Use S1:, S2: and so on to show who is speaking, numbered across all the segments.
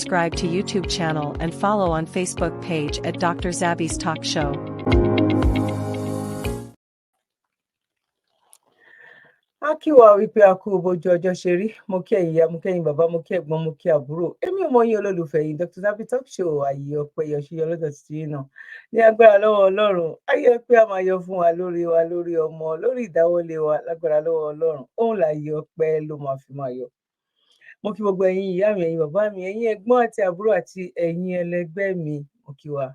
S1: subscribe to YouTube channel and follow on Facebook page at Dr. Zabby's Talk Show.
S2: Akiwa wípé aku bojú ọjọ́ ṣe rí mo kí ẹ̀yin ìyá mo kí ẹ̀yin bàbá mo kí ẹ̀gbọ́n mo kí àbúrò èmi ọmọ yín olólùfẹ́ yín Dr. Zabby Talk Show ayé ọpẹ́ yọṣíyọ lọ́dọ̀ títí náà ní agbára lọ́wọ́ Ọlọ́run ayé ọpẹ́ a máa yọ fún wa lórí ọmọ lórí ìdáwọ́lé wa lágbára lọ́wọ́ Ọlọ́run òun láyé ọpẹ́ ló máa fi máa yọ. Mo kí gbogbo ẹ̀yin ìyá mi ẹ̀yin bàbá mi ẹ̀yin ẹ̀gbọ́n àti àbúrò àti ẹ̀yin ẹlẹgbẹ́ mi mo kí wa.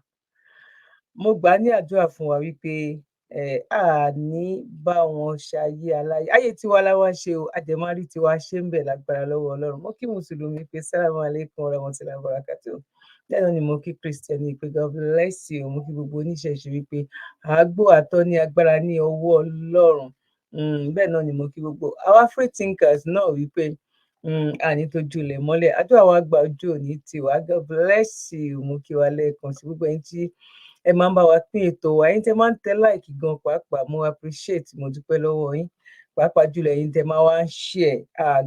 S2: Mo gbà ní àdúrà fún wa wípé a ní bá wọn ṣayé aláyé ayé tiwa láwa ṣe o àdèmárì tiwa ṣe ń bẹ lágbára lọ́wọ́ Ọlọ́run. Mo kí mùsùlùmí pé sálámù alaykum warahmatullahi wabarakatuh. Lẹ́nu ni mo kí Kristẹni pé God bless you. Mo kí gbogbo oníṣẹ̀ṣe wípé àágbó àtọ́ ní agbára ní ọwọ́ Ọlọ́run. Bẹ́ẹ̀ náà ni mo kí gbogbo our free thinkers náà wípé àní tó julẹ̀ mọ́lẹ̀ àdúrà wa gba ojú òní tiwa God bless you. Mo kí wa lẹ́ẹ̀kan sí gbogbo ẹni tí ẹ máa ń bá wa pín ètò wa ẹ̀yin tẹ́ máa ń tẹ láìkì gan pàápàá mo appreciate mo dúpẹ́ lọ́wọ́ yín pàápàá jùlọ ẹ̀yin tẹ́ máa wá ń share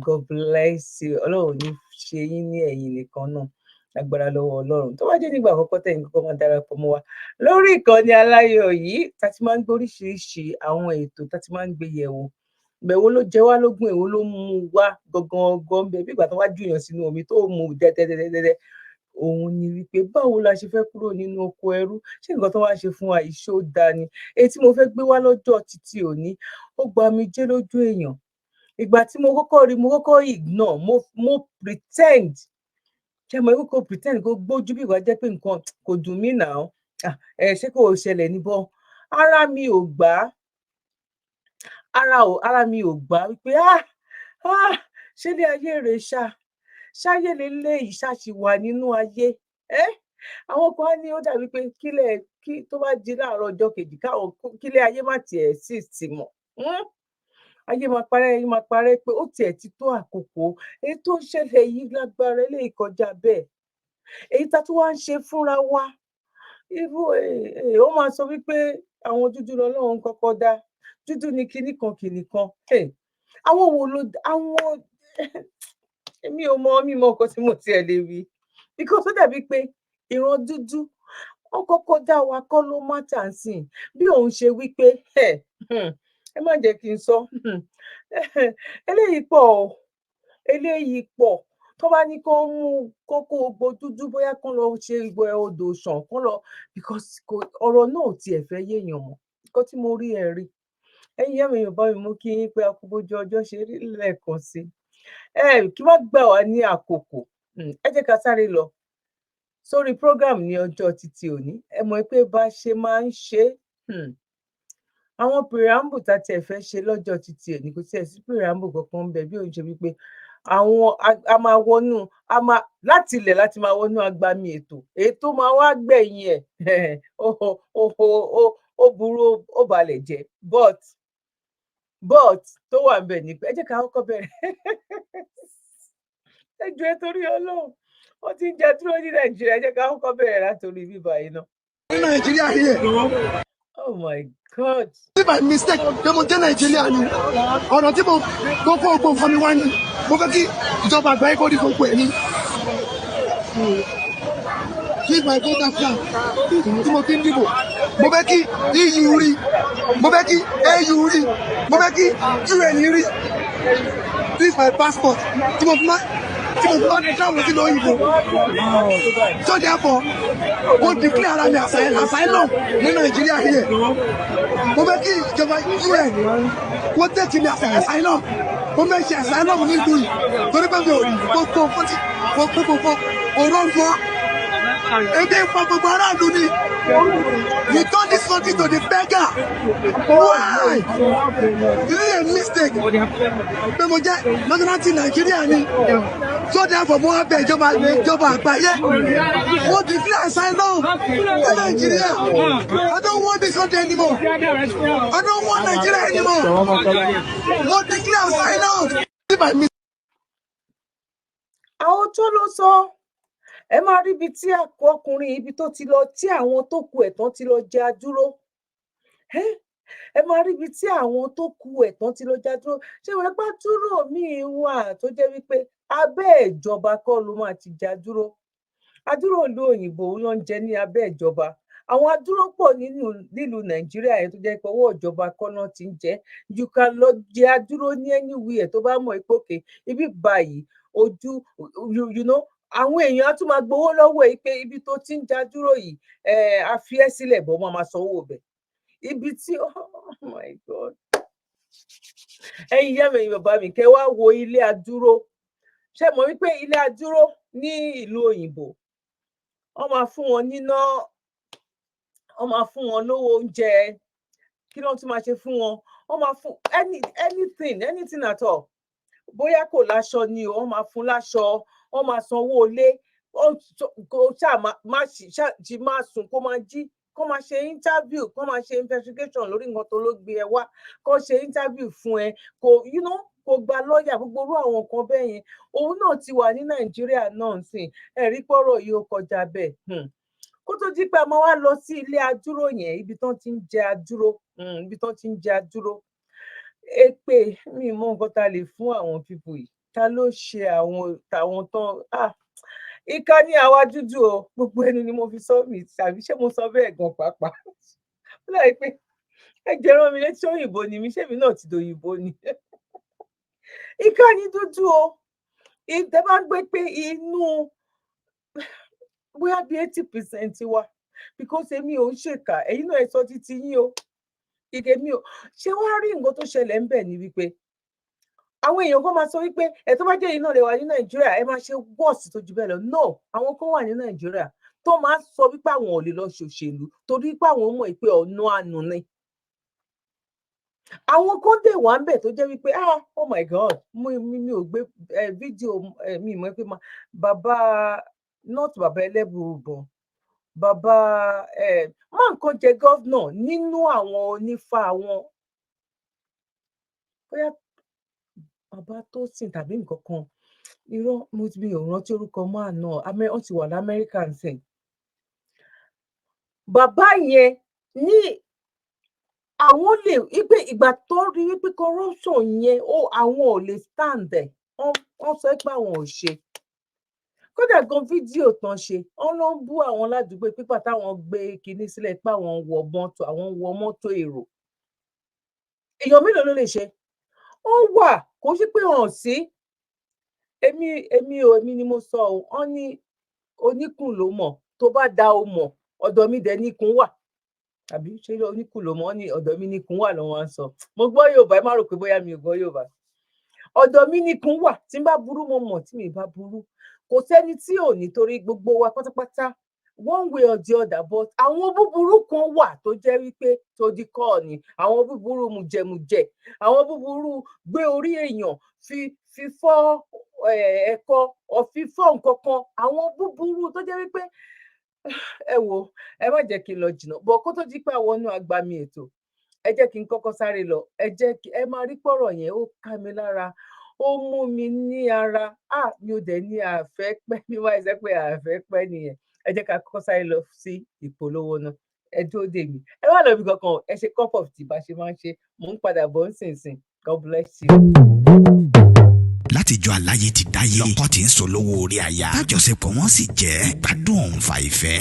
S2: God bless you. Ọlọ́run ní ṣe yín ní ẹ̀yin nìkan náà agbára lọ́wọ́ Ọlọ́run tó bá jẹ́ nígbà àkọ́kọ́ tẹ̀yin kọ́kọ́ máa darapọ̀ mọ́ wa lórí ìkànnì aláyọ̀ yìí tá ti máa ń gbé oríṣiríṣi àwọn ètò tá ti máa ń gbé yẹ̀wò bẹ̀wò ló jẹ wá lógún èwo ló mú wá gangan bẹ bí ìgbà tó wá jùyàn sínú omi tó mú dẹ́dẹ́dẹ́dẹ́dẹ́ òun ni wípé báwo la ṣe fẹ́ kúrò nínú oko ẹrú ṣé nǹkan tó wá ṣe fún wa ìṣó dání èyí tí mo fẹ́ gbé wá lọ́jọ́ títí òní ó gba mi jẹ́ lójú èèyàn ìgbà tí mo kọ́kọ́ rí mo kọ́kọ́ ignore mo pretend ṣe mo kọ́kọ́ pretend kó gbójú bí ìwà jẹ́ pé nǹkan kò dùn mí náà ṣé kò ṣẹlẹ̀ níbọ̀ ara mi ò gbà ara mi ò gbà wípé ṣé ilé ayé rẹ̀ ṣáyé lélẹ́yìí ṣáṣì wà nínú ayé àwọn kan á ní ó dàbí pé kí tó bá di láàárọ̀ ọjọ́ kejì káwọn kílé ayé má tiẹ̀ sì tì mọ́ ayé máa parẹ́ pé ó tiẹ̀ ti tó àkókò èyí tó ń ṣẹlẹ̀ yìí lágbára eléyìí kọjá bẹ́ẹ̀ èyí tá tó wá ń ṣe fúnra wa irú ó máa sọ wípé àwọn dúdú lọ́lọ́run kọ́kọ́ dá dúdú ni kinní kan àwọn wo ló àwọn èmi ò mọ nǹkan tí mo tiẹ̀ lè rí because ó dàbí pé ìran dúdú wọn kọ́kọ́ dá wa kọ́ ló má tà ń sìn bí òun ṣe wí pé ẹ má jẹ́ kí n sọ eléyìí pọ̀ tó bá ní kó mú kókó gbogbo dúdú bóyá kán lọ ṣe ìgbọ odò ṣàn kán lọ because ọ̀rọ̀ náà ò tiẹ̀ fẹ́ yéèyàn mọ́ nǹkan tí mo rí ẹ rí ẹ̀yin yẹn mi Yorùbá mi mú kí yín pé akúbójú ọjọ́ ṣe rí lẹ́ẹ̀kan sí kí wọ́n gbà wá ní àkókò ẹ jẹ́ ká sáré lọ sórí program ní ọjọ́ títí òní ẹ mọ̀ pé bá ṣe máa ń ṣe àwọn preamble tá tiẹ̀ fẹ́ ṣe lọ́jọ́ títí òní kò tiẹ̀ sí preamble kankan bẹ́ẹ̀ bí òun ṣe wípé àwọn a máa wọnú láti ilẹ̀ láti máa wọnú agbami ètò máa wá gbẹ̀yìn ẹ̀ ó burú ó balẹ̀ jẹ́ but tó wà ń bẹ̀ ní pé ẹ jẹ́ ká kọ́kọ́ bẹ̀rẹ̀ ẹ jù ẹ torí Ọlọ́run wọ́n ti ń jẹ dúró ní Nàìjíríà ẹ jẹ́ ká kọ́kọ́ bẹ̀rẹ̀ látòrí bíbá yìí náà.
S3: ní Nàìjíríà yìí.
S2: Oh my God.
S3: Bí by mistake pé mo jẹ́ Nàìjíríà ni ọ̀nà tí mo kókó ogun fún mi wá ní mo fẹ́ kí ìjọba àgbáyé kó rí gbogbo ẹ̀ ní. Please my voter flag tí mo fi ń dìbò mo fẹ́ kí EU rí mo fẹ́ kí AU rí mo fẹ́ kí UN rí please my passport tí mo fi máa ní travel sí lóyìnbó so therefore mo declare ara mi asylum ní Nàìjíríà yìí mo fẹ́ kí ìjọba UN kó tẹ̀sí mi asylum mo fẹ́ ṣe asylum ní ìlú yìí torí pé mi ò rí kókó òróǹfọ́ ebi ń pa gbogbo aráàlú ni you turn this country to the beggar why this is a mistake pé mo jẹ́ nationality Nàìjíríà ni so therefore mo wá bẹ̀ ìjọba àgbáyé mo declare asylum ní Nàìjíríà I don't want this country anymore I don't want Nigeria anymore mo declare asylum.
S2: àwọn tó ló sọ ẹ máa rí ibi tí ọkùnrin ibi tó ti lọ tí àwọn tó kù ẹ̀tàn ti lọ jẹ adúró ẹ máa rí ibi tí àwọn tó kù ẹ̀tàn ti lọ jẹ adúró ṣé wọn bá dúró míì wà tó jẹ́ wípé abẹ́ ìjọba kọ́ ló máa ti jẹ adúró adúrò ìlú òyìnbó ló ń jẹ ní abẹ́ ìjọba àwọn adúró pọ̀ nílùú nàìjíríà yẹn tó jẹ́ pé owó ìjọba kọ́nà ti ń jẹ́ you can lọ jẹ adúró ní anywhere tó bá mọ̀ ìpòkè ibi báyìí ojú you know àwọn èèyàn á tún máa gbowó lọ́wọ́ ẹ pé ibi tó ti ń jadúró yìí a fi ẹ́ sílẹ̀ bọ́ máa sanwó bẹ̀ ibi tí oh my god ẹ̀yin ìyá mi ẹ̀yin bàbá mi kẹ́ wá wo ilé adúró ṣé mọ̀ wípé ilé adúró ní ìlú òyìnbó wọ́n máa fún wọn níná wọ́n máa fún wọn lówó oúnjẹ kí ló tún máa ṣe fún wọn wọ́n máa fún anything at all bóyá kò láṣọ ni o wọ́n máa fún láṣọ wọ́n máa sanwó ilé kó ṣáà máa sùn kó máa jí kó máa ṣe interview kó máa ṣe investigation lórí nǹkan tó ló gbé ẹ wá kó ṣe interview fún ẹ kó kò gba lọ́ọ̀yà gbogbo orú àwọn nǹkan bẹ́ẹ̀ yẹn òun náà ti wà ní nàìjíríà náà sìn ẹ̀rí pọ̀rọ̀ yìí ó kọjá bẹ́ẹ̀ kó tó di pé a máa wá lọ sí ilé adúró yẹn ibi tán ti ń jẹ adúró èpè mi mọ nǹkan tá a lè fún àwọn pípù yìí ta ló ṣe àwọn tán ìka ní àwa dúdú o gbogbo ẹnu ni mo fi sọ mi tàbí ṣé mo sọ bẹ́ẹ̀ gan pàápàá ó láì pé ẹ̀jẹ̀ rán mi létí òyìnbó ni mi ṣé mi náà ti dòyìnbó ni ìka ní dúdú o ìtẹ bá gbé pé inú bóyá bí 80% wa because èmi ò ń ṣèkà ẹ̀yin náà ẹ sọ títí yín o ìdè mi ò ṣé wàá rí nǹkan tó ṣẹlẹ̀ ń bẹ̀ ni wípé àwọn èèyàn kan máa sọ wípé ẹ tó bá jẹ́ yìí náà lè wà ní nàìjíríà ẹ máa ṣe wọ́ọ̀sì tó ju bẹ́ẹ̀ lọ no àwọn kan wà ní nàìjíríà tó máa sọ wípé àwọn ò lè lọ ṣòṣèlú torí pé àwọn mọ̀ pé ọ̀nà àánú ni àwọn kan dè wá ń bẹ̀ tó jẹ́ wípé oh my god mi ò gbé fídíò mi mọ̀ pé bàbá not bàbá ẹlẹ́bùrúbọ̀ bàbá má nǹkan jẹ gọ́vnà nínú àwọn onífá àwọn bóyá bàbá tó sìn tàbí nǹkan kan irọ́ mi ò rántí orúkọ máa náà wọ́n ti wà lamẹ́ríkà ń sìn bàbá yẹn ní àwọn lè wípé ìgbà tó rí wípé corruption yẹn àwọn ò lè stand ẹ̀ wọ́n sọ pé àwọn ò ṣe kódà gan fídíò tán ṣe wọ́n ló ń bú àwọn ládùúgbò pípa táwọn gbé kinní sílẹ̀ pé àwọn wọ mọ́tò èrò èèyàn mélòó ló lè ṣe ó wà kó ṣe pé hàn sí èmi ni mo sọ ọ ní oníkùn ló mọ̀ tó bá da o mọ̀ ọ̀dọ̀ mi dẹ̀ níkùn wà tàbí ṣé oníkùn ló mọ̀ ọ ní ọ̀dọ̀ mi níkùn wà lọ́wọ́ à ń sọ mo gbọ́ Yorùbá ẹ má rò pé bóyá mi ò gbọ́ Yorùbá ọ̀dọ̀ mi níkùn wà tí n bá burú mo mọ̀ tí mi bá burú kò sẹ́ni tí ò ní torí gbogbo wa pátápátá one way or the other but àwọn búburú kan wà tó jẹ́ wípé tó di kọ́ ni àwọn búburú mùjẹmùjẹ àwọn búburú gbé orí èèyàn fífọ́ ẹ̀kọ́ ọ̀fífọ́ nǹkan kan àwọn búburú tó jẹ́ wípé ẹ wò ẹ má jẹ́ kí n lọ jìnnà bọ̀ kó tó di pé àwọn inú agbami ètò ẹ jẹ́ kí n kọ́kọ́ sáré lọ ẹ máa rí pọ̀rọ̀ yẹn ó ká mi lára ó mú mi ní ara mi ò dẹ̀ ní àfẹ́ pẹ́ mi wá ẹsẹ̀ pé àfẹ́ pẹ́ nìyẹn ẹ jẹ́ ká kọ́kọ́ sáré lọ sí ìpolówó náà ẹ dúró dè mí ẹ má lọ bí kankan ẹ ṣe cup of tea bá ṣe máa ń ṣe mò ń padà bọ̀ ń sìn God bless you.
S4: látijọ́ aláyé ti dáyé lọ́kọ́ tí ń sọ lówó orí aya tájọṣepọ̀ wọn sì jẹ́ gbádùn òǹfà ìfẹ́.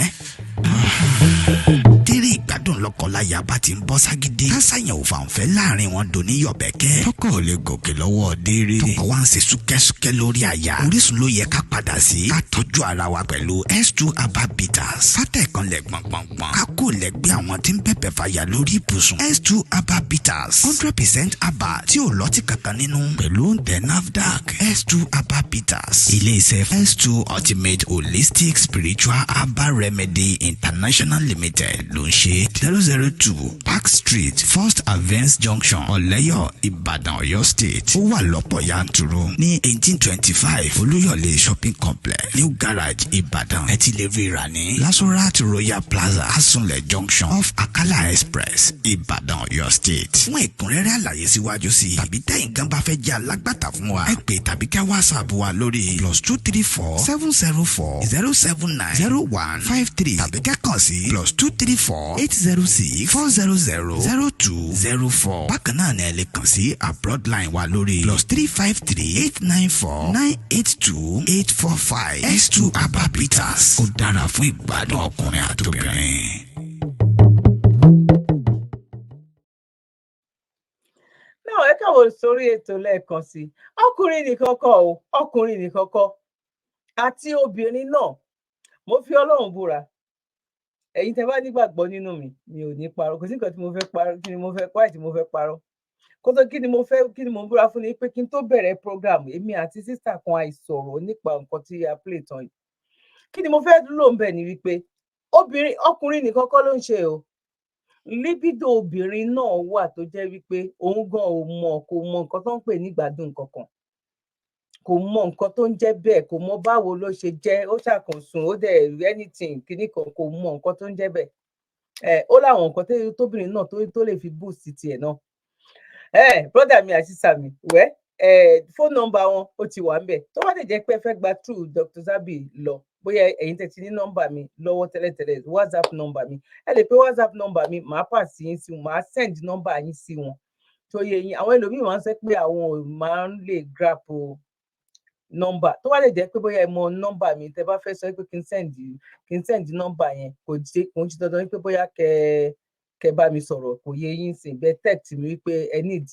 S4: tẹ́rẹ̀ ìgbádùn lọ́kọláya bá ti ń bọ́ ságídé kásáyàn ò fàǹfẹ́ láàrin wọn dòní yọ̀bẹ̀kẹ́ tọkọ ò lè gòkè lọ́wọ́ déré tọkọ wa ń ṣe súkẹ́súkẹ́ lórí aya Orísun ló yẹ ká padà sí ká tọ́jú ara wa pẹ̀lú S2 herbal bitters fátẹ̀ kan lẹ̀ gbọ̀ngbọ̀ngbọ̀n ká kó lẹ́gbẹ́ àwọn tí ń bẹ̀bẹ̀ fàyà lórí ibùsùn S2 herbal bitters 100% herbal tí ò lọ́tí kankan nínú pẹ̀lú oúnjẹ NAFDAC S2 herbal bitters ilé-iṣẹ́ S2 ultimate holistic spiritual herbal remedy international limited ló ń ṣe 002 Park Street First Avance Junction Ọ̀lẹ́yọ̀ Ìbàdàn Ọ̀yọ́ State ó wà lọ́pọ̀ yanturu ní 1825 Olúyọ̀lé shopping complex New Garage Ìbàdàn ẹ ti lè rí rà ní Lasorat Royal Plaza Asunlẹ̀ Junction off Akala Express Ìbàdàn Ọ̀yọ́ State fún ẹ̀kúnrẹ́rẹ́ àlàyé síwájú sí tàbí tẹ̀yin gan bá fẹ́ jẹ́ alágbàtà fún wa ẹ pè tàbí ká WhatsApp wa lórí +234 704 079 0153 tàbí ká kàn sí +234 80 08064000204. Bákan náà ni ẹ lè kàn sí abroad line wa lórí +353-894-982-845. S2 Abba Peters. Ó dára fún ìgbádùn ọkùnrin àtobìnrin.
S2: Náà ẹ káwọ́ sórí ètò lẹ́ẹ̀kan sí. Ọkùnrin nìkan kọ́ o, ọkùnrin nìkan kọ́. Àti obìnrin náà, mo fi Ọlọ́run búra. Ẹ̀yin tẹ́ bá nígbàgbọ́ nínú mi, mi ò ní parọ́. Kò sí nǹkan tí mo fẹ́ parọ́, kí ni mo fẹ́ why tí mo fẹ́ parọ́. Kó tó kí ni mo búra fún ni pé kí n tó bẹ̀rẹ̀ program, èmi àti sister kan àìsọ̀rọ̀ nípa nǹkan tí a play tán yìí. Kí ni mo fẹ́ lò ń bẹ̀ ni wípé ọkùnrin nìkan kọ́ ló ń ṣe o. Libido obìnrin náà wà tó jẹ́ wípé òun gan kò mọ nǹkan tó ń pè ní ìgbádùn kankan. Kò mọ nǹkan tó ń jẹ́ bẹ́ẹ̀, kò mọ báwo ló ṣe jẹ́, ó ṣàkànsùn, ó dẹ̀ anything kíní kan, kò mọ nǹkan tó ń jẹ́ bẹ́ẹ̀. Ó láwọn nǹkan tóbìnrin náà tó lè fi boost tiẹ̀ náà. Brother mi àti sister mi, phone number wọn ó ti wà ńbẹ̀. Tó bá lè jẹ́ pé ẹ fẹ́ gba through Dr. Zabby lọ, bóyá ẹ̀yin tẹ́ ti ní nọ́mbà mi lọ́wọ́ tẹ́lẹ̀tẹ́lẹ̀, WhatsApp nọ́mbà mi. Ẹ lè pe WhatsApp nọ́mbà mi, màá pass yín sí wọn, màá send nọ́mbà yín sí wọn. Tó yé yín, àwọn ẹlòmíì máa ń sọ pé àwọn ò máa ń lè grab nọ́mbà. Tó bá lè jẹ́ pé bóyá ẹ mọ nọ́mbà mi, tẹ́ bá fẹ́ sọ pé kí n send nọ́mbà yẹn, kò ń ṣe dandan wípé bóyá kẹ́ bá mi sọ̀rọ̀, kò yé yín sìn. Bẹ́ẹ̀ text mi wípé ẹ need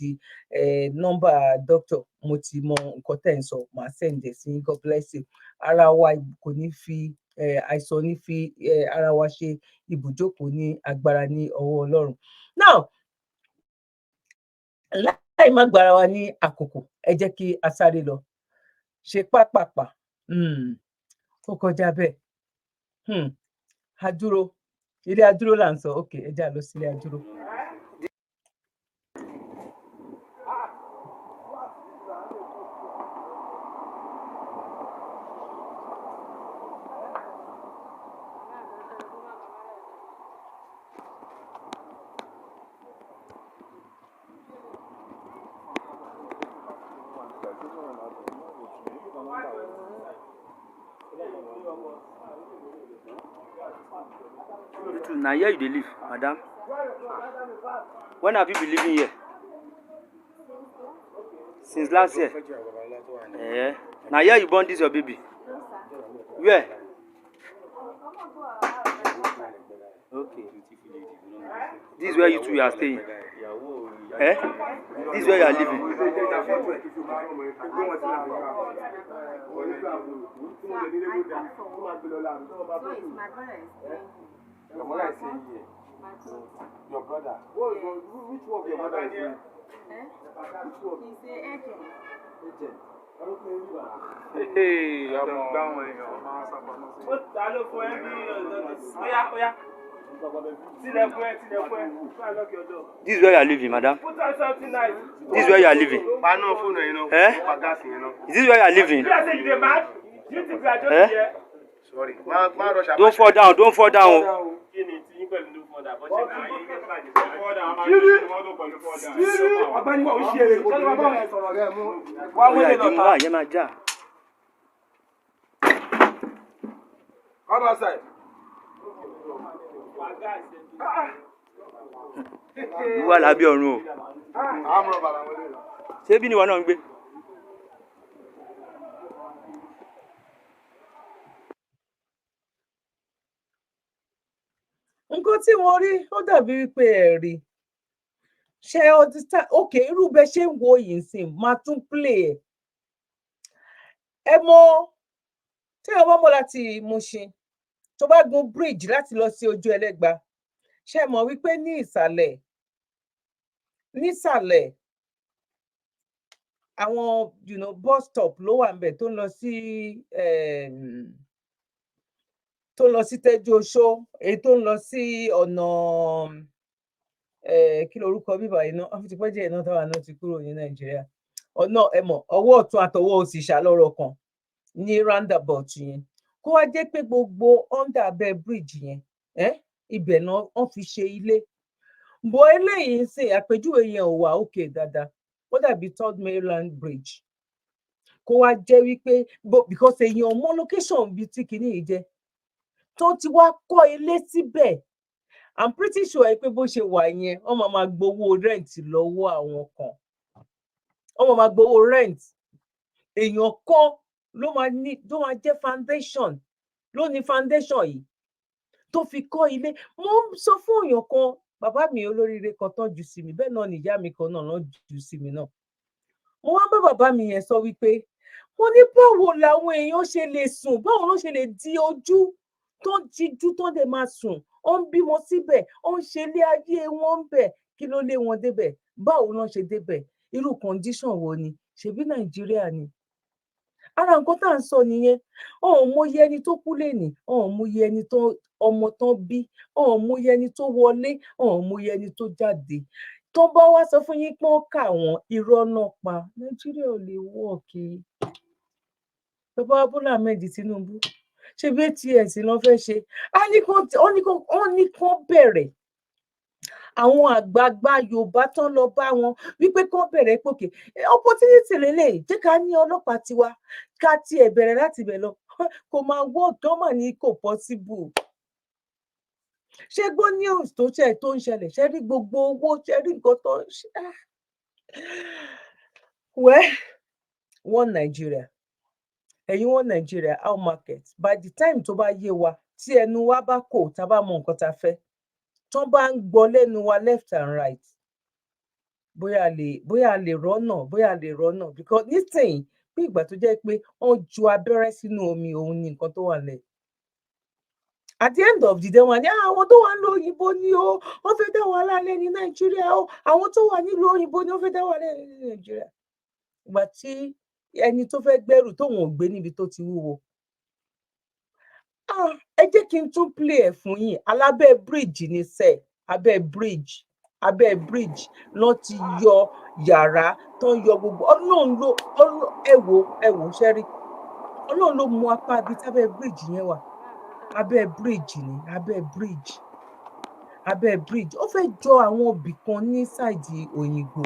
S2: nọ́mbà doctor, mo ti mọ nǹkan tẹ́ ń sọ, màá send ẹ̀ sí. God bless you. Ara wa kò ní fi àìsàn ní fi ara wa ṣe ibùjókòó ní agbára ní ọwọ́ Ọlọ́run. Now, láì má gbára wa ní àkókò, ẹ jẹ́ kí a sáré lọ ṣe pápápá. Ó kọjá bẹ́ẹ̀. Adúró, ilé adúró là ń sọ. Okay, ẹ já lọ sí ilé adúró.
S5: Now here you dey live, madam. When have you been living here? Since last year. Now here you born this your baby. Where? Okay. This is where you two are staying. This is where you are living.
S3: Your mother is saying here. Your brother. Which one of your mother is doing? Which one? He's the agent. Agent. Hey, I'm going.
S5: This is where you are living, madam. This is where you are living. Is this where you are living?
S3: Sorry.
S5: Don't fall down. Don't fall down.
S3: Come outside.
S5: Wà lábẹ́ ọ̀run o. Ṣé bí ni wọn náà ń gbé?
S2: Nǹkan tí mo rí ó dàbí wípé ẹ rí. Ṣé okay, irú bẹ́ẹ̀ ṣe ń wo yìí sìn, máa tún play ẹ̀. Ẹ mọ̀ tí ọmọ mọ̀ láti Mushin, tó bá gun bridge láti lọ sí ojú Ẹlẹ́gba, ṣé mọ̀ wípé ní ìsàlẹ̀ àwọn bus stop ló wà ńbẹ̀ tó ń lọ sí Tẹ́jú Oṣó, èyí tó ń lọ sí ọ̀nà kí lorúkọ bíbá yìí náà, àfi ti pẹ́ díẹ̀ náà táwa náà ti kúrò ní Nàìjíríà. Ọ̀nà ẹ mọ̀ ọwọ́ ọ̀tún àtọwọ́ òsì ṣàlọ́rọ̀ kan ní roundabout yẹn. Kó wá jẹ́ pé gbogbo under abẹ́ bridge yẹn ibẹ̀ náà wọ́n fi ṣe ilé. Bọ̀ eléyìí ń ṣe àpèjúwe yẹn ò wà òkè dáadáa. Ó dàbí Third Mainland Bridge. Kó wá jẹ́ wípé because èèyàn mọ location bíi tí kìíní yìí jẹ́ tó ti wá kọ́ ilé síbẹ̀. I'm pretty sure pé bó ṣe wà yẹn wọ́n máa gbowó rent lọ́wọ́ àwọn kan wọ́n máa gbowó rent èèyàn kan ló máa jẹ́ foundation ló ní foundation yìí tó fi kọ́ ilé mo ń sọ fún èèyàn kan bàbá mi olóríire kan tán jù sí mi bẹ́ẹ̀ náà nìyá mi kan náà jù sí mi náà mo wá bá bàbá mi yẹn sọ wípé wọ́n ní báwo làwọn èèyàn ṣe lè sùn báwo ló ṣe lè di ojú tó ń tijú tó ń dẹ̀ máa sùn ó ń bímọ síbẹ̀ ó ń ṣe ilé ayé wọn ń bẹ̀ kí ló lé wọn débẹ̀ báwo ló ṣe débẹ̀ irú condition wo ni ṣebí Nàìjíríà ni ara nǹkan tá à ń sọ nìyẹn ọ̀hún mọyì ẹni tó kú lẹ́nìí ọ̀hún mọyì ẹni tó ọmọ tán bí ọ̀hún mọyì ẹni tó wọlé ọ̀hún mọyì ẹni tó jáde tó bá wá sọ fún yín pé wọ́n kà wọ́n irọ́ náà pa Nàìjíríà ò lè wọ́ọ̀kì bàbá Bọ́lá Ahmed Tinubu ṣe bí ATS ló fẹ́ ṣe wọ́n ní kán bẹ̀rẹ̀ àwọn àgbààgbà Yorùbá tán lọ bá wọn wípé kán bẹ̀rẹ̀ pòkè opportunity lélẹ̀ jẹ́ ká ní ọlọ́pàá tiwa ká tiẹ̀ bẹ̀rẹ̀ láti bẹ̀ lọ kò máa wọ́ gánmà ní kò possible ṣé gbọ́ news tó ń ṣẹlẹ̀ ṣé rí gbogbo owó ṣé rí nǹkan tó ń ṣe one Nigeria ẹ̀yin one Nigeria how market by the time tó bá yé wa tí ẹnu wa bá kò tá a bá mọ nǹkan tá a fẹ́ tó bá ń gbọ́ lẹ́nu wa left and right bóyá a lè rọ́nà because nísìnyí bí ìgbà tó jẹ́ pé wọ́n ju abẹ́rẹ́ sínú omi òun ní nǹkan tó wà lẹ̀ at the end of the day wọn ní àwọn tó wà nílùú òyìnbó ni ó wọ́n fẹ́ dá wàhálà lẹ̀ ní Nàìjíríà ó àwọn tó wà nílùú òyìnbó ni wọ́n fẹ́ dá wàhálà lẹ̀ ní Nàìjíríà ìgbà tí ẹni tó fẹ́ gbẹ́rù tóun ò gbé níbi tó ti wúwo ẹ jẹ́ kí n tún play ẹ̀ fún yín alábẹ́ bridge ní sẹ́ abẹ́ bridge lọ́ ti yọ yàrá tó ń yọ gbogbo ọlọ́run ló ẹ wò ṣẹ́rí ọlọ́run ló mú apá ibi tábẹ́ bridge yẹn wà abẹ́ bridge ó fẹ́ jọ àwọn ibì kan ní sáìdì Òyìngbò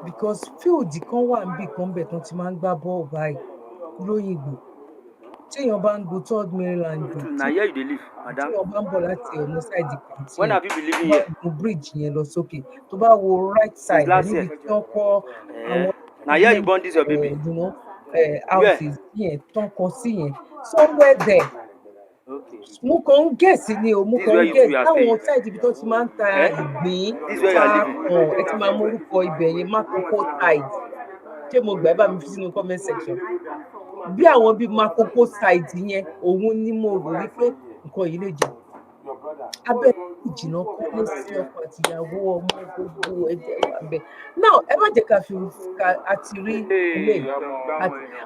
S2: because field kan wà níbì kan bẹ̀ tó ti máa ń gbá bọ́ọ̀ báyìí lóyìnbó tí èèyàn bá ń go third Maryland road
S5: na here you dey live madam
S2: tí èèyàn bá ń bọ̀ láti ọ̀nà sáìdì kan tí
S5: when have you been living
S2: bá
S5: here
S2: gun bridge yẹn lọ sókè tó bá wo right side níbi tí wọ́n kọ́ àwọn
S5: na here you born this your baby
S2: houses yẹn tán kọ sí yẹn somewhere there mo kàn ń gẹ̀ẹ́sì ni o mo kàn ń gẹ̀ẹ́sì táwọn sáìdì ibi tó ti máa ń ta ìgbín ta ẹ ti máa mórúkọ ibẹ̀ yẹn Makoko side ṣé mo gbà ẹ bá mi fi sínú comment section bí àwọn bíi Makoko side yẹn òun ni mo rò wípé nǹkan yìí lè jẹ abẹ́ ìjìnà kọ́lé sí ọkọ àtìyàwó ọmọ gbogbo ẹ̀jẹ̀ wà bẹ́ẹ̀ náà ẹ má jẹ́ ká fi àti rí ilé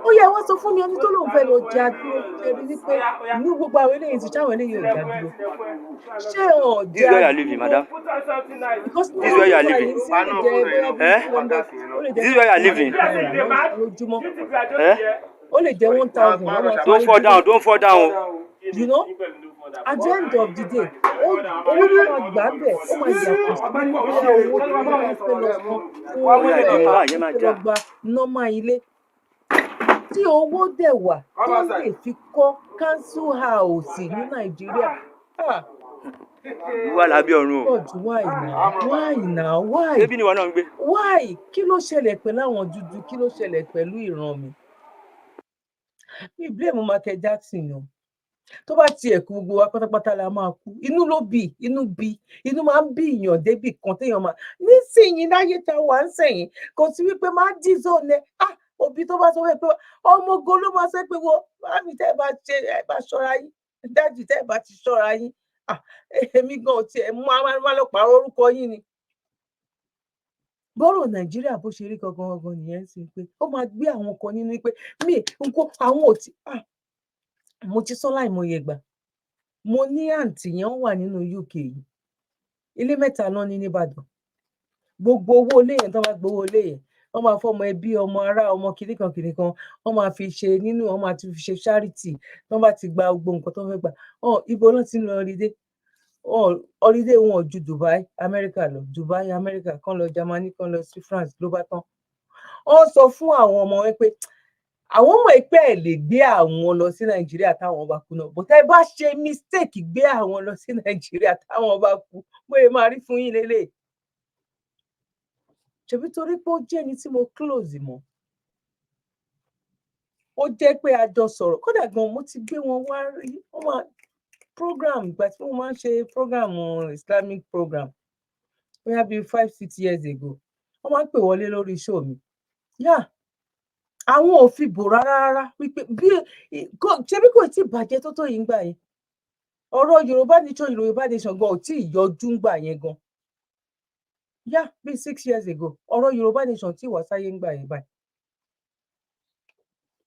S2: ó yẹ wọ́n sọ fún mi ẹni tó lóun fẹ́ lọ já dúró ṣe rí wípé ní gbogbo àwọn eléyìí ti sáwọn eléyìí ò já dúró ṣé ọ̀ já dúró because ní ọjọ́ yìí sí lè jẹ bóyá bí ó lè jẹ lójúmọ́ ó lè jẹ 1,000.
S5: Don't fall down.
S2: You know, at the end of the day owó tó máa gbà bẹ̀ ó máa yàtọ̀ sí bóyá owó tó máa fẹ́ lọ fún lọ gba nọ́mà ilé tí owó dẹ̀ wà tó lè fi kọ́ council house ní Nàìjíríà.
S5: Wà lábẹ́ ọ̀run o.
S2: Why?
S5: Ebi ni wọn náà ń gbé.
S2: Why? Kí ló ṣẹlẹ̀ pẹ̀lú àwọn dúdú? Kí ló ṣẹlẹ̀ pẹ̀lú ìran mi? Mi blame Michael Jackson o. Tó bá tiẹ̀ kú gbogbo wa pátápátá la máa kú. Inú máa ń bí èèyàn débì kan téèyàn máa nísìnyí láyé tá a wà ń sẹ̀yìn kò sí wípé máa dì zone òbí tó bá sọ pé ọmọ ogun ló máa sọ pé wo mami tẹ́ ẹ bá ṣọ́ra yín dájì tẹ́ ẹ bá ti ṣọ́ra yín èmi gan ò tiẹ̀ máa lọ pààrọ̀ orúkọ yín ni. Bọ́rọ̀ Nàìjíríà bó ṣe rí gangan nìyẹn sí pé ó máa gbé àwọn kan nínú pé nǹkan àwọn ò tí mo ti sọ láìmọye gbà mo ní àǹtí yẹn wà nínú UK yìí ilé 3 náà ní nìbàdàn gbogbo owó ilé yẹn tó bá gbowó ilé yẹn wọ́n máa fọmọ ẹbí ọmọ ará ọmọ kìnìkan wọ́n máa fi ṣe nínú wọ́n máa ti fi ṣe charity tó bá ti gba gbogbo nǹkan tó fẹ́ gbà ibo náà ti ń lọ holiday wọn ò ju Dubai America kan lọ Germany kan lọ sí France ló bá tán. Wọ́n sọ fún àwọn ọmọ wọn pé àwọn ọmọ ìpẹ́ ẹ̀ lè gbé àwọn lọ sí Nàìjíríà táwọn bá kú náà bó tẹ́ bá ṣe mistake gbé àwọn lọ sí Nàìjíríà táwọn bá kú bóyá máa rí fún yín lélẹ̀ ṣebí torí pé ó jẹ́ ẹni tí mo close mọ́ ó jẹ́ pé a jọ sọ̀rọ̀ kódà gan mo ti gbé wọn wá rí wọ́n máa program ìgbà tí wọ́n máa ń ṣe program Islamic program bóyá bíi 5-6 years ago wọ́n máa ń pè wọlé lórí show mi àwọn ò fi bò rárá wípé bí ṣebí kò tí ì bàjẹ́ tó yìí ń gbà yẹn ọ̀rọ̀ Yorùbá nation gan ò tí ì yọjú ń gbà yẹn gan bíi 6 years ago ọ̀rọ̀ Yorùbá nation tí wà sáyé ń gbà yẹn báyìí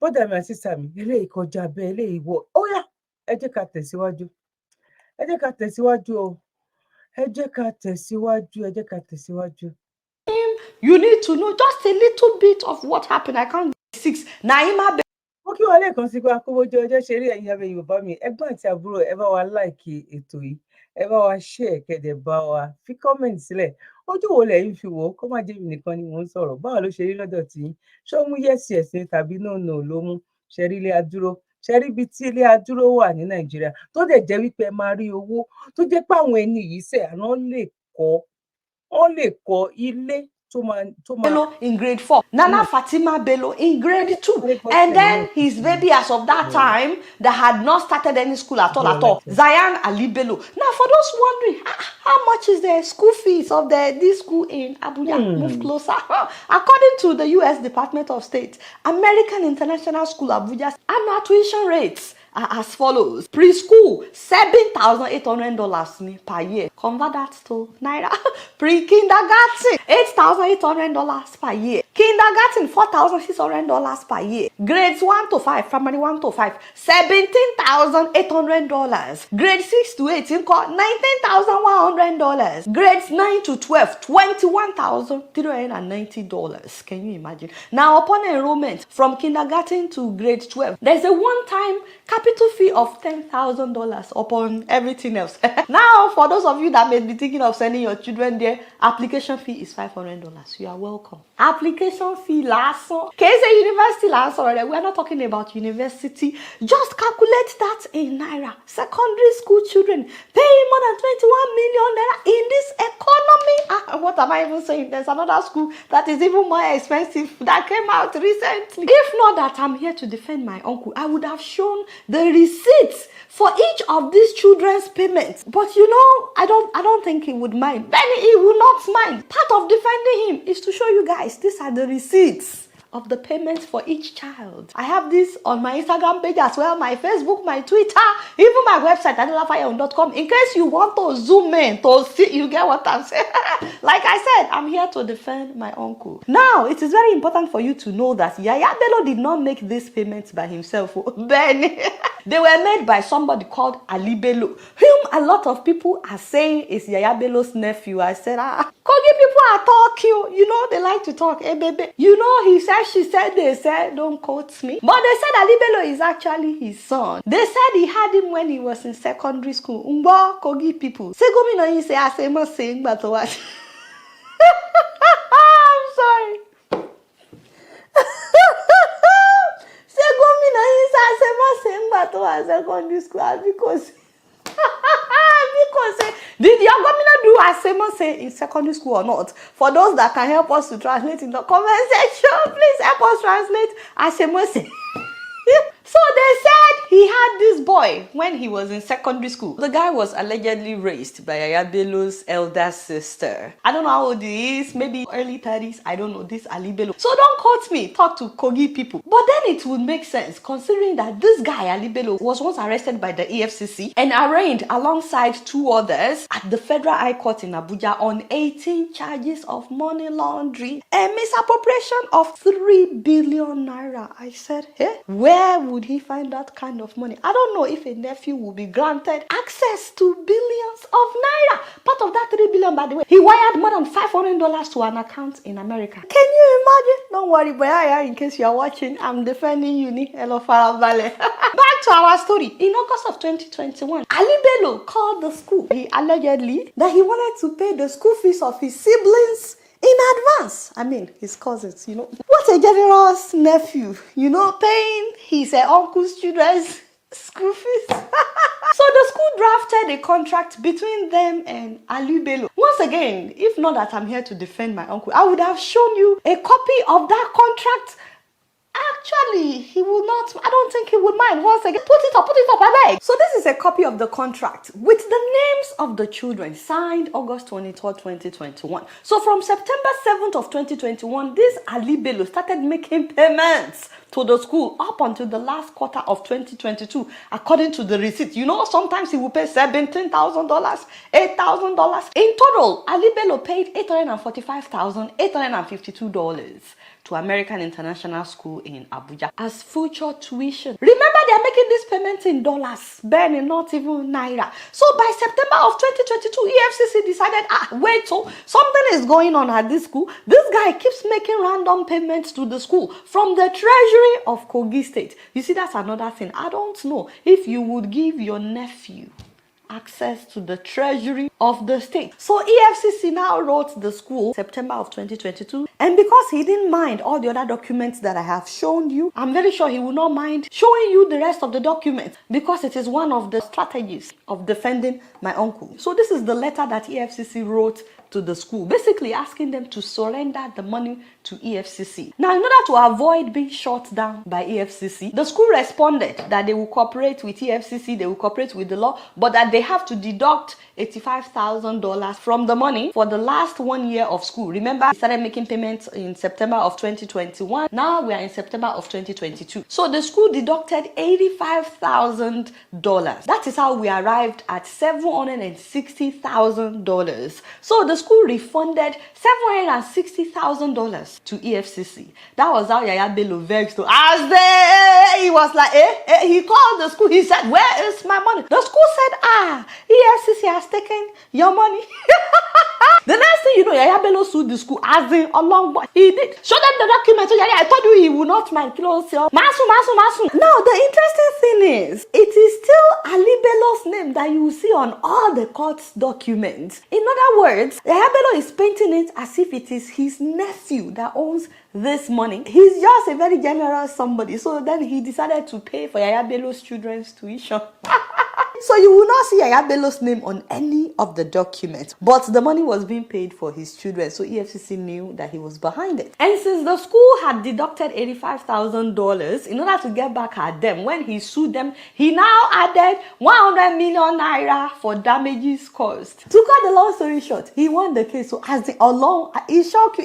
S2: bọ́dà mi àti sàmì eléyìí kọjá bẹ́ẹ̀ eléyìí wọ̀ ẹ jẹ́ ká tẹ̀síwájú ẹ jẹ́ ká tẹ̀síwájú o ẹ jẹ́ ká tẹ̀síwájú.
S6: You need to know just a little bit of what happened. I can't get 6. Naima
S2: mo kí wọn lẹ́ẹ̀kan sí pé akówójọ ọjọ́ ṣeré ẹ̀yin abẹ Yorùbá mi ẹ̀gbọ́n àti àbúrò ẹ bá wa láìkì ètò yìí ẹ bá wa share kẹdẹ bá wa fi comment sílẹ̀ ojú wo lẹ́yìn fi wò ó kó má jẹ́ mi nìkan ni mò ń sọ̀rọ̀ báwo ló ṣe rí lọ́dọ̀ tí yín ṣé ó mú yẹsì ẹsìn tàbí no ló mú ṣẹrí ilé adúró ṣẹrí ibi tí ilé adúró wà ní Nàìjíríà tó dẹ̀ jẹ́ wípé ẹ máa rí owó tó jẹ́ pé àwọn ẹni yìí sẹ àná lè kọ́ ilé
S6: Bello in grade 4, Nana Fatima Bello in grade 2, and then his baby as of that time that had not started any school at all, Zayan Ali Bello. Now for those wondering, how much is the school fees of this school in Abuja? Move closer. According to the US Department of State, American International School Abuja's annual tuition rates are as follows. Preschool, $7,800 per year. Convert that to Naira. Pre-kindergarten, $8,800 per year. Kindergarten, $4,600 per year. Grades 1 to 5, primary 1 to 5, $17,800. Grade 6 to 18, $19,100. Grades 9 to 12, $21,390. Can you imagine? Now, upon enrollment from kindergarten to grade 12, there's a one-time capital fee of $10,000 upon everything else. Now, for those of you that may be thinking of sending your children there, application fee is $500. You are welcome. Application fee last. Case university last already. We are not talking about university. Just calculate that in Naira. Secondary school children paying more than 21 million Naira in this economy. What am I even saying? There's another school that is even more expensive that came out recently. If not that I'm here to defend my uncle, I would have shown the receipts for each of these children's payments. But you know, I don't think he would mind. Benny, he will not mind. Part of defending him is to show you guys, these are the receipts of the payments for each child. I have this on my Instagram page as well, my Facebook, my Twitter, even my website, adelafire.com, in case you want to zoom in to see, you get what I'm saying. Like I said, I'm here to defend my uncle. Now, it is very important for you to know that Yaya Bello did not make these payments by himself. Benny. They were made by somebody called Ali Bello, whom a lot of people are saying is Yaya Bello's nephew. I said, Kogi people are talking. You know, they like to talk. Hey, baby. You know, he said, she said, they said, don't quote me. But they said Ali Bello is actually his son. They said he had him when he was in secondary school. Umbo Kogi people. Say, go me no, you say, I say, must saying, but what? I'm sorry. Secondary school because did your governor do as say in secondary school or not? For those that can help us to translate in the comment section, please help us translate as So they said he had this boy when he was in secondary school. The guy was allegedly raised by Yaya Bello's elder sister. I don't know how old he is, maybe early 30s. I don't know, this Ali Bello. So don't quote me, talk to Kogi people. But then it would make sense considering that this guy, Ali Bello, was once arrested by the EFCC and arraigned alongside 2 others at the Federal High Court in Abuja on 18 charges of money laundering and misappropriation of 3 billion naira. I said, hey, where would he find that kind of money? I don't know if a nephew will be granted access to billions of naira. Part of that 3 billion, by the way, he wired more than $500 to an account in America. Can you imagine? Don't worry, but in case you are watching, I'm defending Uni. Hello, Farabale. Back to our story. In August of 2021, Ali Bello called the school. He allegedly that he wanted to pay the school fees of his siblings in advance. I mean, his cousins, What a generous nephew, paying his uncle's children's school fees. So the school drafted a contract between them and Ali Bello. Once again, if not that I'm here to defend my uncle, I would have shown you a copy of that contract. Actually, he will not. I don't think he would mind. Once again, put it up, I beg. So this is a copy of the contract with the names of the children, signed August 23rd, 2021. So from September 7th of 2021, this Ali Bello started making payments to the school up until the last quarter of 2022, according to the receipt. Sometimes he will pay $17,000, $8,000. In total, Ali Bello paid $845,852 to American International School in Abuja as future tuition. Remember, they are making these payments in dollars, barely not even naira. So by September of 2022, EFCC decided, wait, so something is going on at this school. This guy keeps making random payments to the school from the treasury of Kogi State. You see, that's another thing. I don't know if you would give your nephew access to the treasury of the state. So EFCC now wrote the school September of 2022, and because he didn't mind all the other documents that I have shown you, I'm very sure he will not mind showing you the rest of the documents, because it is one of the strategies of defending my uncle. So this is the letter that EFCC wrote to the school, basically asking them to surrender the money to EFCC. Now, in order to avoid being shut down by EFCC, the school responded that they will cooperate with EFCC, they will cooperate with the law, but that they have to deduct $85,000 from the money for the last 1 year of school. Remember, we started making payments in September of 2021. Now we are in September of 2022. So the school deducted $85,000. That is how we arrived at $760,000. So the school refunded $760,000 to EFCC. That was how Yaya Bello vexed. He was like, he called the school. He said, where is my money? The school said, EFCC has taken your money. The next thing you know, Yaya Bello sued the school as in a long boy. He did. Show them the document. So I told you he will not mind. Masu. Now, the interesting thing is, it is still Ali Bello's name that you will see on all the court's documents. In other words, Yaya Bello is painting it as if it is his nephew that owns this money. He's just a very generous somebody. So then he decided to pay for Yaya Bello's children's tuition. So you will not see Yaya Bello's name on any of the documents, but the money was being paid for his children, so EFCC knew that he was behind it. And since the school had deducted $85,000 in order to get back at them, when he sued them, he now added 100 million naira for damages caused. To cut the long story short, he won the case. So as the alone, it shocked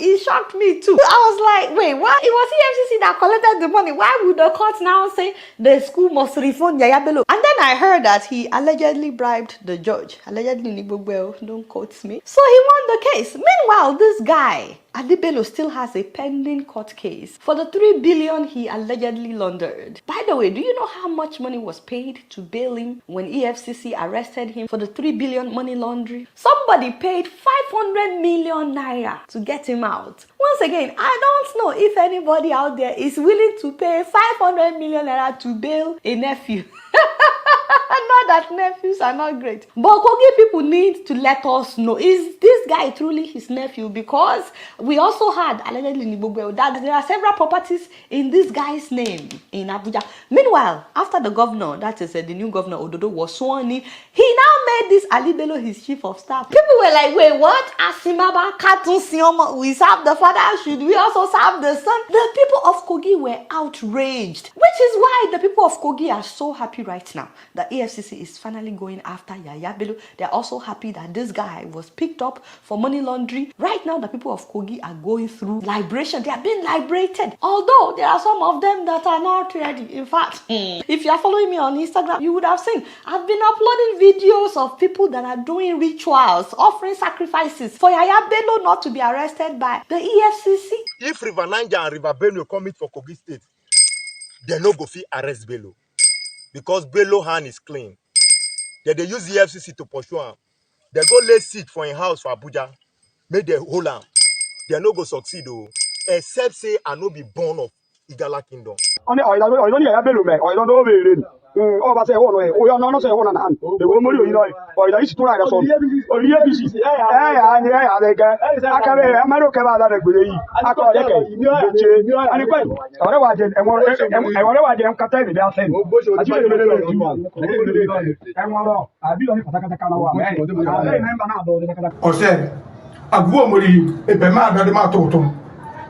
S6: me too. I was like, wait, what? It was EFCC that collected the money. Why would the court now say the school must refund Yaya Bello? And then I heard that he allegedly bribed the judge. Allegedly, don't quote me. So he won the case. Meanwhile, this guy, Ali Bello, still has a pending court case for the $3 billion he allegedly laundered. By the way, do you know how much money was paid to bail him when EFCC arrested him for the $3 billion money laundering? Somebody paid 500 million naira to get him out. Once again, I don't know if anybody out there is willing to pay 500 million naira to bail a nephew. Not that nephews are not great, but Kogi people need to let us know, is this guy truly his nephew? Because we also had allegedly that there are several properties in this guy's name in Abuja. Meanwhile, after the governor, that is the new governor Ododo, was sworn in, he now made this Ali Bello his chief of staff. People were like, wait, what? Asimaba Katun Sioma, we serve the father, should we also serve the son? The people of Kogi were outraged, which is why the people of Kogi are so happy right now that EFCC is finally going after Yaya Bello. They're also happy that this guy was picked up for money laundering. Right now, the people of Kogi are going through liberation. They are being liberated. Although there are some of them that are not ready. In fact, if you are following me on Instagram, you would have seen I've been uploading videos of people that are doing rituals, offering sacrifices for Yaya Bello not to be arrested by the EFCC.
S7: If River Niger and River Benue come for Kogi State, they no go fit arrest Bello. Because Bello hand is clean. They use the EFCC to pursue him. They go lay seat for a house for Abuja. Make they hold him. They no go succeed though. Except say I no be born of Igala Kingdom.
S3: Oh, but say, oh, you're not saying one hand. The woman you know, or the issue to write us on. Or the EFCC. Yeah, they get. I can't be a man who came out of the way. I call it. And if I was and whatever I am Catani, they are saying. I think the middle of you. And one, I'll be on the or said, a woman, a man, the Matotum.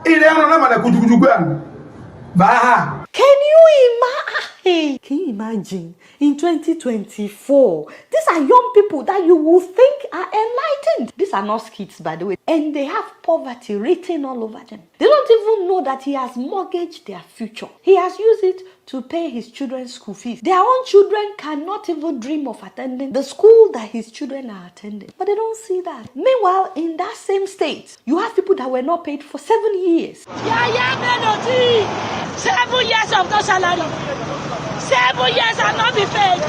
S3: It ain't no man that could do good. Baha.
S6: Can you imagine in 2024? These are young people that you will think are enlightened. These are not kids, by the way, and they have poverty written all over them. They don't even know that he has mortgaged their future. He has used it to pay his children's school fees. Their own children cannot even dream of attending the school that his children are attending, but they don't see that. Meanwhile, in that same state, you have people that were not paid for 7 years.
S8: 7 years of no salary. 7 years and not be paid.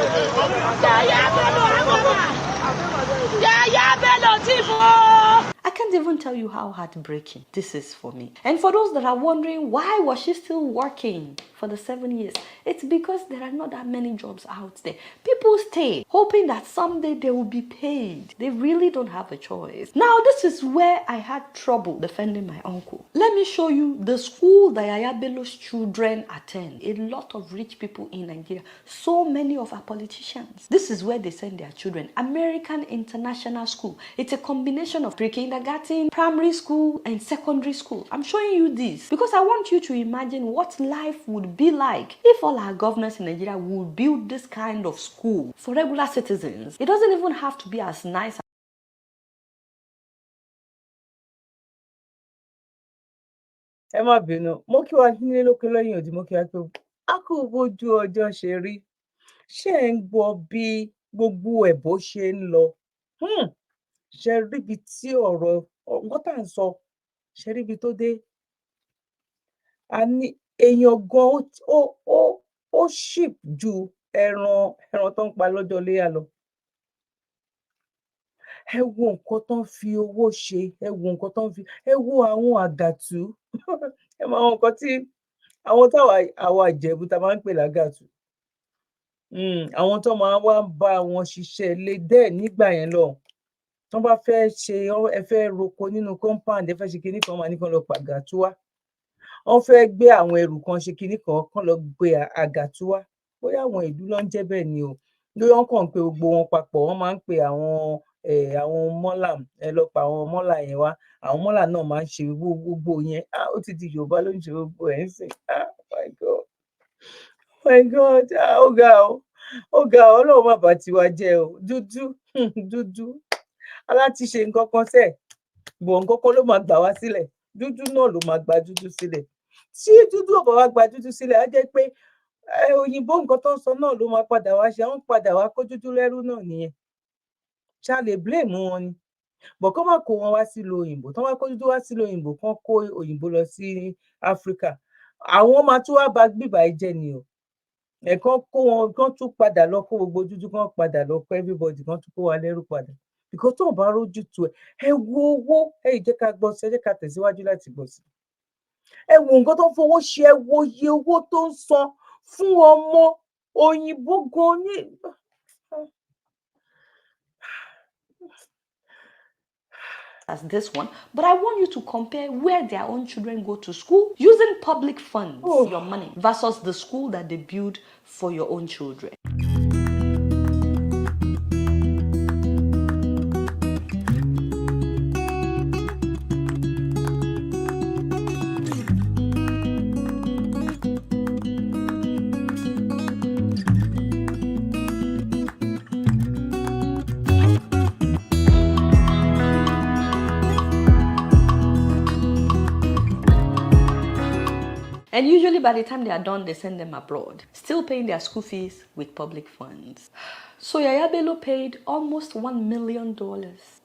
S6: I can't even tell you how heartbreaking this is for me. And for those that are wondering, why was she still working for the 7 years? It's because there are not that many jobs out there. People stay hoping that someday they will be paid. They really don't have a choice. Now, this is where I had trouble defending my uncle. Let me show you the school that Yaya Bello's children attend. A lot of rich people in Nigeria. So many of our politicians. This is where they send their children. American International School. It's a combination of pre-kindergarten, primary school, and secondary school. I'm showing you this because I want you to imagine what life would be like if all our governors in Nigeria would build this kind of school for regular citizens. It doesn't even have to be as nice.
S2: Ẹ má bínú, mo kí wa nílé lókè lẹ́yìn òdì, mo kí wa pé a kú bójú ọjọ́ ṣe rí. Ṣé ẹ̀ ń gbọ́ bí gbogbo ẹ̀ bó ṣe ń lọ? Ṣé rí ibi tí ọ̀rọ̀ nǹkan tá à ń sọ, ṣé rí ibi tó dé? A ní èèyàn gan ó cheap ju ẹran tó ń pa lọ́jọ́ iléyá lọ. Ẹ wo nǹkan tó ń fi owó ṣe, ẹ wo nǹkan tó ń fi, ẹ wo àwọn àgàtú. Ẹ mọ àwọn nǹkan tí àwọn àwa Ìjẹ̀bú tá máa ń pè lágàtú. Àwọn tó máa wá ń bá wọn ṣiṣẹ́ ilé dẹ̀ nígbà yẹn lọ. Tán bá fẹ́ ṣe, ẹ fẹ́ roko nínú compound, ẹ fẹ́ ṣe kinní kan, wọ́n máa ní kán lọ pàgàtú wá. Wọ́n fẹ́ gbé àwọn ẹrù kan ṣe kinní kan, kán lọ gbé àgàtú wá. Bóyá àwọn ìlú ló ń jẹ́ bẹ́ẹ̀ ni o. Lórí wọ́n kàn ń pe gbogbo wọn papọ̀, wọ́n máa ń pe àwọn mọ́là, ẹ lọ pa àwọn mọ́là yẹn wá. Àwọn mọ́là náà máa ń ṣe gbogbo yẹn. Ó ti di Yorùbá ló ń ṣe gbogbo ẹ̀ ń sìn. My God. My God. Ó ga o. Ó ga o. Ọlọ́run má bá tiwa jẹ́ o. Dúdú. Aláti ṣe nǹkan kan sẹ́ẹ̀. Bọ̀ nǹkan kan ló máa gbà wá sílẹ̀. Dúdú náà ló máa gba dúdú sílẹ̀. Tí dúdú ò bá wá gba dúdú sílẹ̀, á jẹ́ pé òyìnbó nǹkan tó ń sọ náà ló máa padà wá ṣe. Àwọn padà wá kó dúdú lẹ́rú náà nìyẹn. Ṣá lè blame wọn ni. Bọ̀ kán má kó wọn wá sílùú òyìnbó. Tán wá kó dúdú wá sílùú òyìnbó, kán kó òyìnbó lọ sí Áfríkà. Àwọn máa tún wá ba bíbàyí jẹ́ ni o. Kán kó wọn, kán tún padà lọ kó gbogbo dúdú, kán padà lọ kó everybody, kán tún kó wa lẹ́rú padà. Because tó ń bá rójú tu ẹ wo owó, jẹ́ ká gbọ́ sí, ẹ jẹ́ ká tẹ̀síwájú láti gbọ́ sí. Ẹ wo nǹkan tó ń fowó ṣe, ẹ wo iye owó tó ń san fún ọmọ òyìnbó gan ní.
S6: As this one, but I want you to compare where their own children go to school using public funds, your money, versus the school that they build for your own children. And usually by the time they are done, they send them abroad, still paying their school fees with public funds. So Yaya Bello paid almost $1 million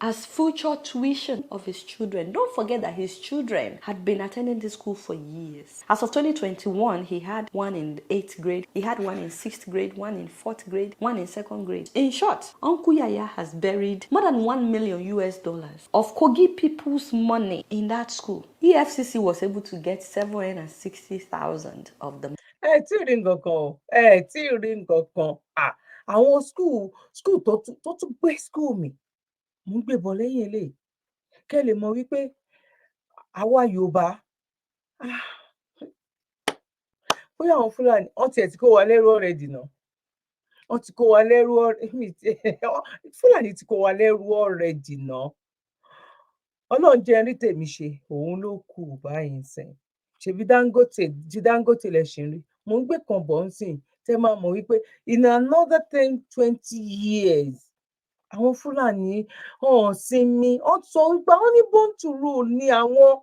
S6: as future tuition of his children. Don't forget that his children had been attending this school for years. As of 2021, he had one in 8th grade, he had one in 6th grade, one in 4th grade, one in 2nd grade. In short, Uncle Yaya has buried more than $1 million of Kogi people's money in that school. EFCC was able to get 760,000 of them.
S2: ẹ tí ì rí nǹkan kan o, ẹ tí ì rí nǹkan kan. Àwọn school tó tún gbé school mi, mò ń gbé bọ̀ lẹ́yìn eléyìí. Kẹ́ lè mọ̀ wípé àwa Yorùbá, bóyá àwọn Fúlàní, wọ́n tiẹ̀ ti kó wa lẹ́rú already now. Wọ́n ti kó wa lẹ́rú Fúlàní ti kó wa lẹ́rú already now. Ọlọ́run jẹ́ rí tèmi ṣe, òun ló kù báyìí nsìn. Ṣèbí Dangote lẹ ṣì ń rí. Mò ń gbé kan bọ̀ nsìn, tẹ́ máa mọ̀ wípé in another 10-20 years, àwọn Fúlàní wọn ò sinmi, wọ́n sọ wípé wọ́n ní born to rule ni àwọn.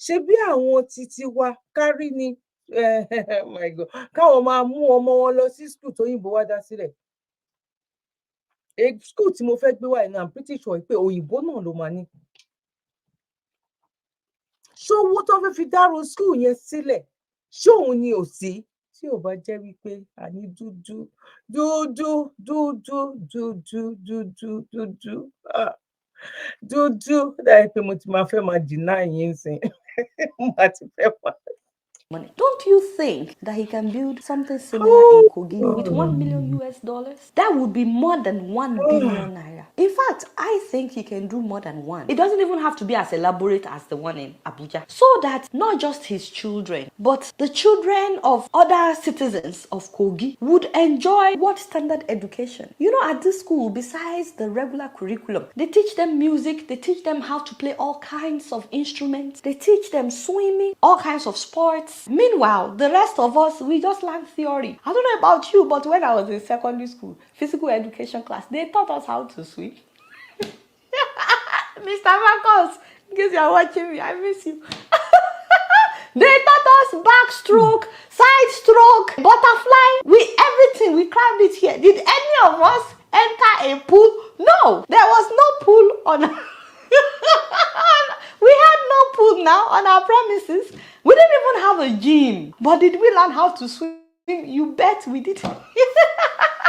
S2: Ṣebí àwọn titi wa kárí ni. Oh my God, káwọn máa mú ọmọ wọn lọ sí school tóyìnbó wá dá sílẹ̀. School tí mo fẹ́ gbé wá iná, I'm pretty sure pé òyìnbó náà ló máa ní. Ṣówó tó fẹ́ fi dárò school yẹn sílẹ̀, ṣóun ni ò sí? Tí ò bá jẹ́ wípé àní dúdú dáì pé mo ti máa fẹ́ máa deny yín sìn. Mo bá ti fẹ́ máa.
S6: Money. Don't you think that he can build something similar in Kogi with $1 million? That would be more than 1 billion naira. In fact, I think he can do more than one. It doesn't even have to be as elaborate as the one in Abuja. So that not just his children, but the children of other citizens of Kogi would enjoy world standard education. You know, at this school, besides the regular curriculum, they teach them music, they teach them how to play all kinds of instruments, they teach them swimming, all kinds of sports. Meanwhile, the rest of us, we just learn theory. I don't know about you, but when I was in secondary school, physical education class, they taught us how to swim. Mr. Marcos, in case you are watching me, I miss you. They taught us backstroke, side stroke, butterfly, everything. We crammed it here. Did any of us enter a pool? No, there was no pool on. We had no pool now on our premises. We didn't even have a gym. But did we learn how to swim? You bet we did.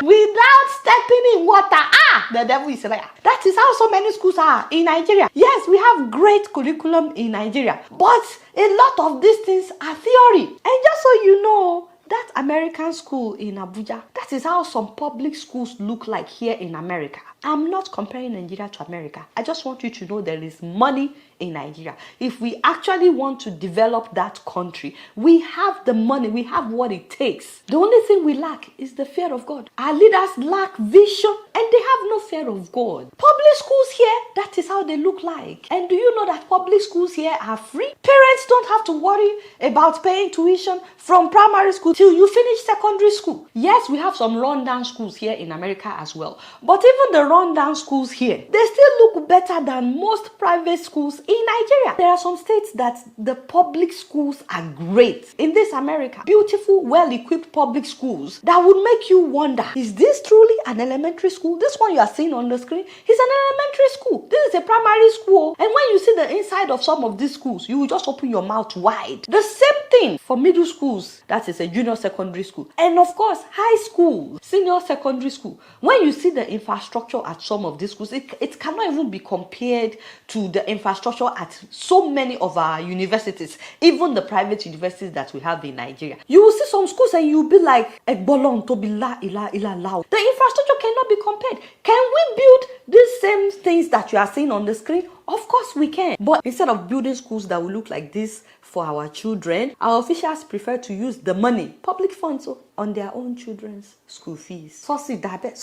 S6: Without stepping in water. The devil is there. That is how so many schools are in Nigeria. Yes, we have great curriculum in Nigeria. But a lot of these things are theory. And just so you know, that American school in Abuja, that is how some public schools look like here in America. I'm not comparing Nigeria to America. I just want you to know there is money in Nigeria. If we actually want to develop that country, we have the money, we have what it takes. The only thing we lack is the fear of God. Our leaders lack vision and they have no fear of God. Public schools here, that is how they look like. And do you know that public schools here are free? Parents don't have to worry about paying tuition from primary school till you finish secondary school. Yes, we have some rundown schools here in America as well. But even the rundown schools here, they still look better than most private schools in Nigeria. There are some states that the public schools are great. In this America, beautiful, well-equipped public schools that would make you wonder, is this truly an elementary school? This one you are seeing on the screen is an elementary school. This is a primary school. And when you see the inside of some of these schools, you will just open your mouth wide. The same thing for middle schools, that is a junior secondary school. And of course, high school, senior secondary school. When you see the infrastructure at some of these schools, it cannot even be compared to the infrastructure at so many of our universities, even the private universities that we have in Nigeria. You will see some schools and you'll be like, Egbolon to be la ila ila lao. The infrastructure cannot be compared. Can we build these same things that you are seeing on the screen? Of course we can. But instead of building schools that will look like this for our children, our officials prefer to use the money, public funds, on their own children's school fees. Sosi dabe.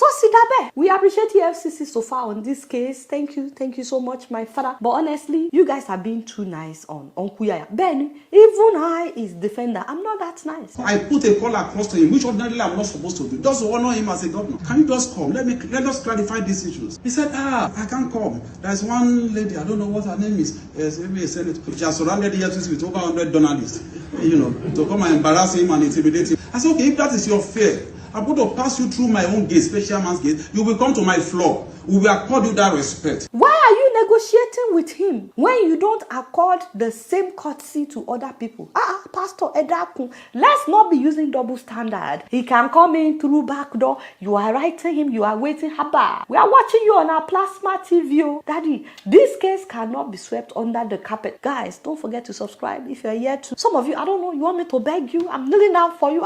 S6: We appreciate EFCC so far on this case. Thank you so much, my father. But honestly, you guys are being too nice on Kuyaya. Ben, even I, his defender, I'm not that nice.
S9: I put a call across to him, which ordinarily I'm not supposed to do, just to honor him as a governor. Can you just come? Let us clarify these issues. He said, I can't come. There's one lady, I don't know what her name is. Maybe a senator. She has surrounded the EFCC with over 100 journalists, to come and embarrass him and intimidate him. I said, okay, if that is your fear, I'm going to pass you through my own gate, special man's gate. You will come to my floor. We will accord you that respect.
S6: Why are you negotiating with him when you don't accord the same courtesy to other people? Pastor Edakun, let's not be using double standard. He can come in through back door. You are writing him, you are waiting. Haba. We are watching you on our plasma TV. Daddy, this case cannot be swept under the carpet. Guys, don't forget to subscribe if you're here to. Some of you, I don't know, you want me to beg you? I'm kneeling down for you.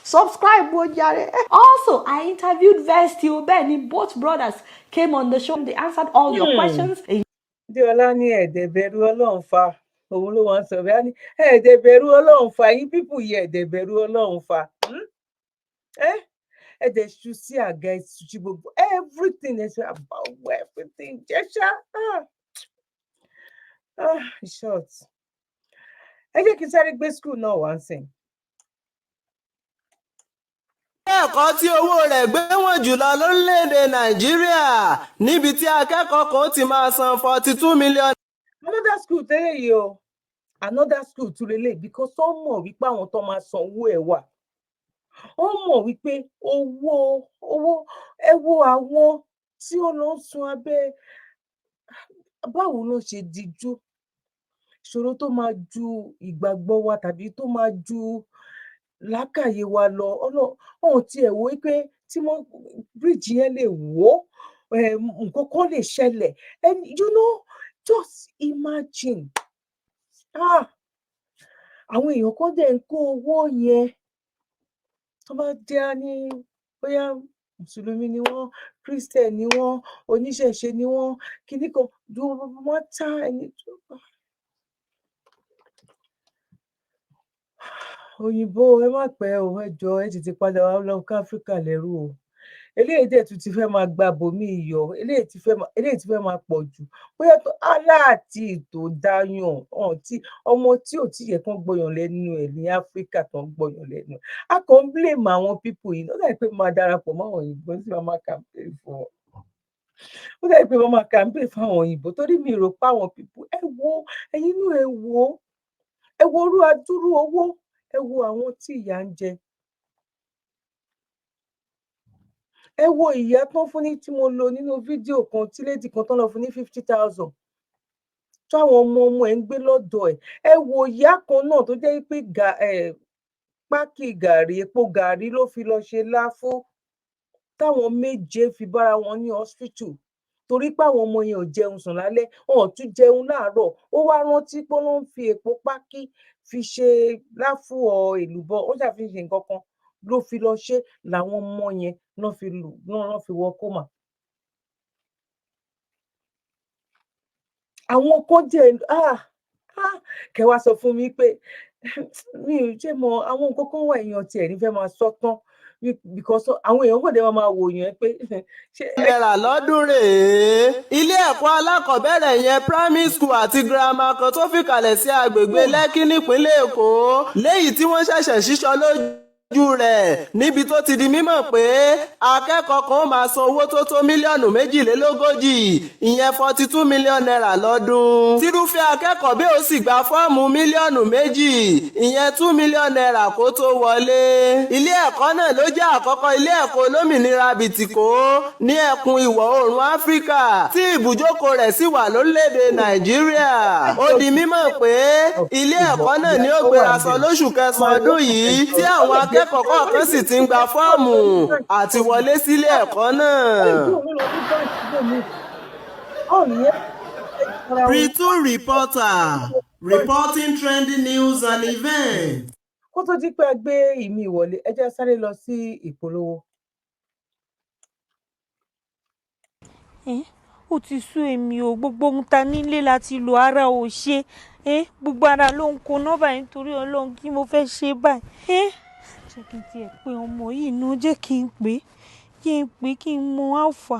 S6: Subscribe, Bojare. Also, I interviewed Vesti Obeni. Both brothers came on the show. They answered all your questions.
S2: Diola ní ẹ̀dẹ̀bẹ̀rù Ọlọ́run fa. Òun ló wọ́n sọ bẹ́ẹ̀ ni ẹ̀dẹ̀bẹ̀rù Ọlọ́run fa. Yín people yẹ ẹ̀dẹ̀bẹ̀rù Ọlọ́run fa. Ẹ̀dẹ̀ ṣu sí àga ìṣújú gbogbo. Everything is about everything. Jẹ́ṣá. Short. Ẹ jẹ́ kí n sáré gbé school náà wá sìn.
S5: Ẹ̀kọ́ tí owó rẹ̀ gbé wọ̀n jùlọ lórílẹ̀‐èdè Nàìjíríà níbi tí akẹ́kọ̀ọ́ kan ti máa san 42 million.
S2: Another school tẹ́lẹ̀ yìí o, another school tún lélẹ̀ because wọ́n mọ̀ wípé àwọn tó máa san owó ẹ̀ wà. Wọ́n mọ̀ wípé ẹ wo àwọn tí ó lọ sun abẹ́ báwo ló ṣe dijú ìṣòro tó máa ju ìgbàgbọ́ wa tàbí tó máa ju lákàyè wa lọ ọ̀hún tí ẹ̀ wò wípé tí wọ́n bíríìjì yẹn lè wó nǹkan kan lè ṣẹlẹ̀ and you know just imagine àwọn èèyàn kan dẹ̀ ń kó owó yẹn tó bá jẹ́ ní bóyá mùsùlùmí ni wọ́n christian ni wọ́n oníṣẹ̀ṣe ni wọ́n kíní kan ju wọ́n tá ẹni tó òyìnbó ẹ má pẹ́ o ẹ jọ̀ọ́ ẹ tètè padà wá lọ ká áfíríkà lẹ́rú o eléyìí dẹ̀ tún ti fẹ́ máa gba bòmí iyọ̀ eléyìí ti fẹ́ máa pọ̀ jù bóyá tó aláàtì tó dáyàn ọmọ tí ò tí yẹ kán gbọyàn lẹ́nu ẹ̀ ní áfíríkà tó ń gbọyàn lẹ́nu a kàn ń blame àwọn pípù yìí ó dàbí pé máa darapọ̀ mọ́ àwọn òyìnbó tí wọ́n máa campaign fún ọ ó dàbí pé wọ́n máa campaign fún àwọn òyìnbó torí mi rò pé àwọn pípù ẹ̀yin inú ẹ wo orú adúrú owó ẹ wo àwọn tí ìyà ń jẹ ẹ wo ìyá tán fún ní tí mo lò nínú fídíò kan tí lédì kan tán lọ fún ní 50,000 táwọn ọmọ ẹ ń gbé lọ́dọ̀ ẹ wo ìyá kan náà tó jẹ́ pé pákí gàrí epo gàrí ló fi lọ ṣe láfó táwọn méje fi bára wọn ní hospital torí pé àwọn ọmọ yẹn ò jẹun sùn lálẹ́ wọn ò tún jẹun láàárọ̀ ó wá rántí pé wọ́n ń fi epo pákí fi ṣe láfó èlùbọ́ ó ṣàfi ṣe nǹkan kan ló fi lọ ṣe làwọn ọmọ yẹn lọ́n fi wọ kómà. àwọn kan jẹ́ kẹwàá sọ fún mi pé mi ò jẹ́ mọ àwọn nǹkan kan wà èèyàn tiẹ̀ ní fẹ́ máa sọ tán because àwọn èèyàn kò dé máa wò yẹn pé.
S5: Náírà lọ́dún rèé ilé ẹ̀kọ́ alákọ̀ọ́bẹ̀rẹ̀ yẹn primary school àti girama kan tó fìkàlẹ̀ sí agbègbè Lẹ́kí nípínlẹ̀ Èkó léyìí tí wọ́n ṣẹ̀ṣẹ̀ ṣíṣọ lójú rẹ̀ níbi tó ti di mímọ̀ pé akẹ́kọ̀ọ́ kan máa san owó tó tó mílíọ̀nù 42 ìyẹn 42 million naira lọ́dún. tírúfẹ́ akẹ́kọ̀ọ́ bí ó sì gba fọ́ọ̀mù mílíọ̀nù 2 ìyẹn 2 million naira kó tó wọlé. ilé ẹ̀kọ́ náà ló jẹ́ àkọ́kọ́ ilé ẹ̀kọ́ olómìnira bìtìkó ní ẹkùn ìwọ̀ oòrùn Áfíríkà tí ibùjókòó rẹ̀ sì wà lórílẹ̀‐èdè Nàìjíríà. ó di mímọ̀ pé ilé ẹ̀kọ́ náà ní ó gbéra sọ lóṣù kẹsàn-án ọdún yìí tí àwọn akẹ́kọ̀ọ́ kọ̀ọ̀kan sì ti ń gba fọ́ọ̀mù àti wọlé sílé ẹ̀kọ́ náà.
S10: Pre-tour reporter reporting trending news and events.
S2: kó tó di pé a gbé ìmí ìwọlé ẹ jẹ́ sáré lọ sí ìpolówó.
S11: ó ti sú èmi o gbogbo ohun ta nílé láti lo ara ò ṣe gbogbo ara ló ń kó nọ́bà nítorí Ọlọ́run kí mo fẹ́ ṣe báyìí. jẹ́ kí n tiẹ̀ pé ọmọ yìí náà jẹ́ kí n pè kí n mọ àfà.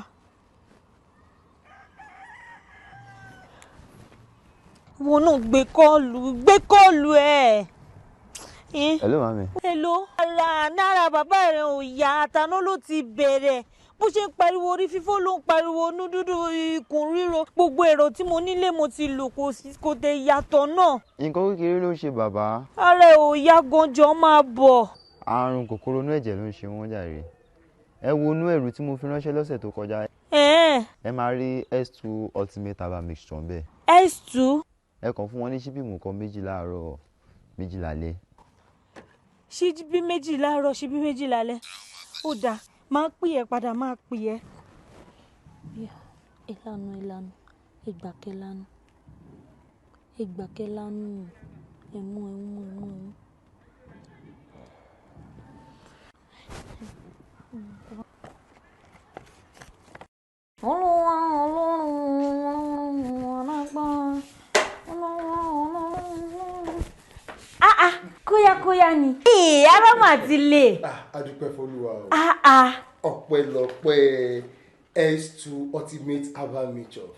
S11: wọn náà gbé kọ́ọ̀lù ẹ̀.
S12: Hello mami.
S11: Hello. Náírà bàbá rẹ̀ ò yá àtàná ló ti bẹ̀rẹ̀ bó ṣe ń pariwo orí fífọ́ ló ń pariwo inú dúdú ikùn ríro gbogbo èrò tí mo nílé mo ti lò kò tẹ yàtọ̀ náà.
S12: nǹkan kékeré ló ń ṣe bàbá.
S11: ara ẹ̀ ò yá ganjọ́ máa bọ̀.
S12: àrùn kòkòrò inú ẹ̀jẹ̀ ló ń ṣe wọ́n jàre ẹ wo inú ẹ̀rù tí mo fi ránṣẹ́ lọ́sẹ̀ tó kọjá. ẹ máa rí S2 ultimate herbal mixture ń bẹ̀.
S11: S2.
S12: ẹ kàn fún wọn ní ṣíbí nǹkan 2 láàárọ̀ 2 lálẹ́.
S11: ṣíbí 2 láàárọ̀ ṣíbí 2 lálẹ́ ó dáa máa pè ẹ́ padà máa pè ẹ́. ìlànà ìgbàkẹ́lánú ẹ̀mú. Olúwa Ọlọ́run alágbára. Kóyákóyá ni. Ara mà ti lè.
S3: A dúpẹ́ f'Olúwa o. Ọpẹ́lọpẹ́ S2 ultimate herbal mixture.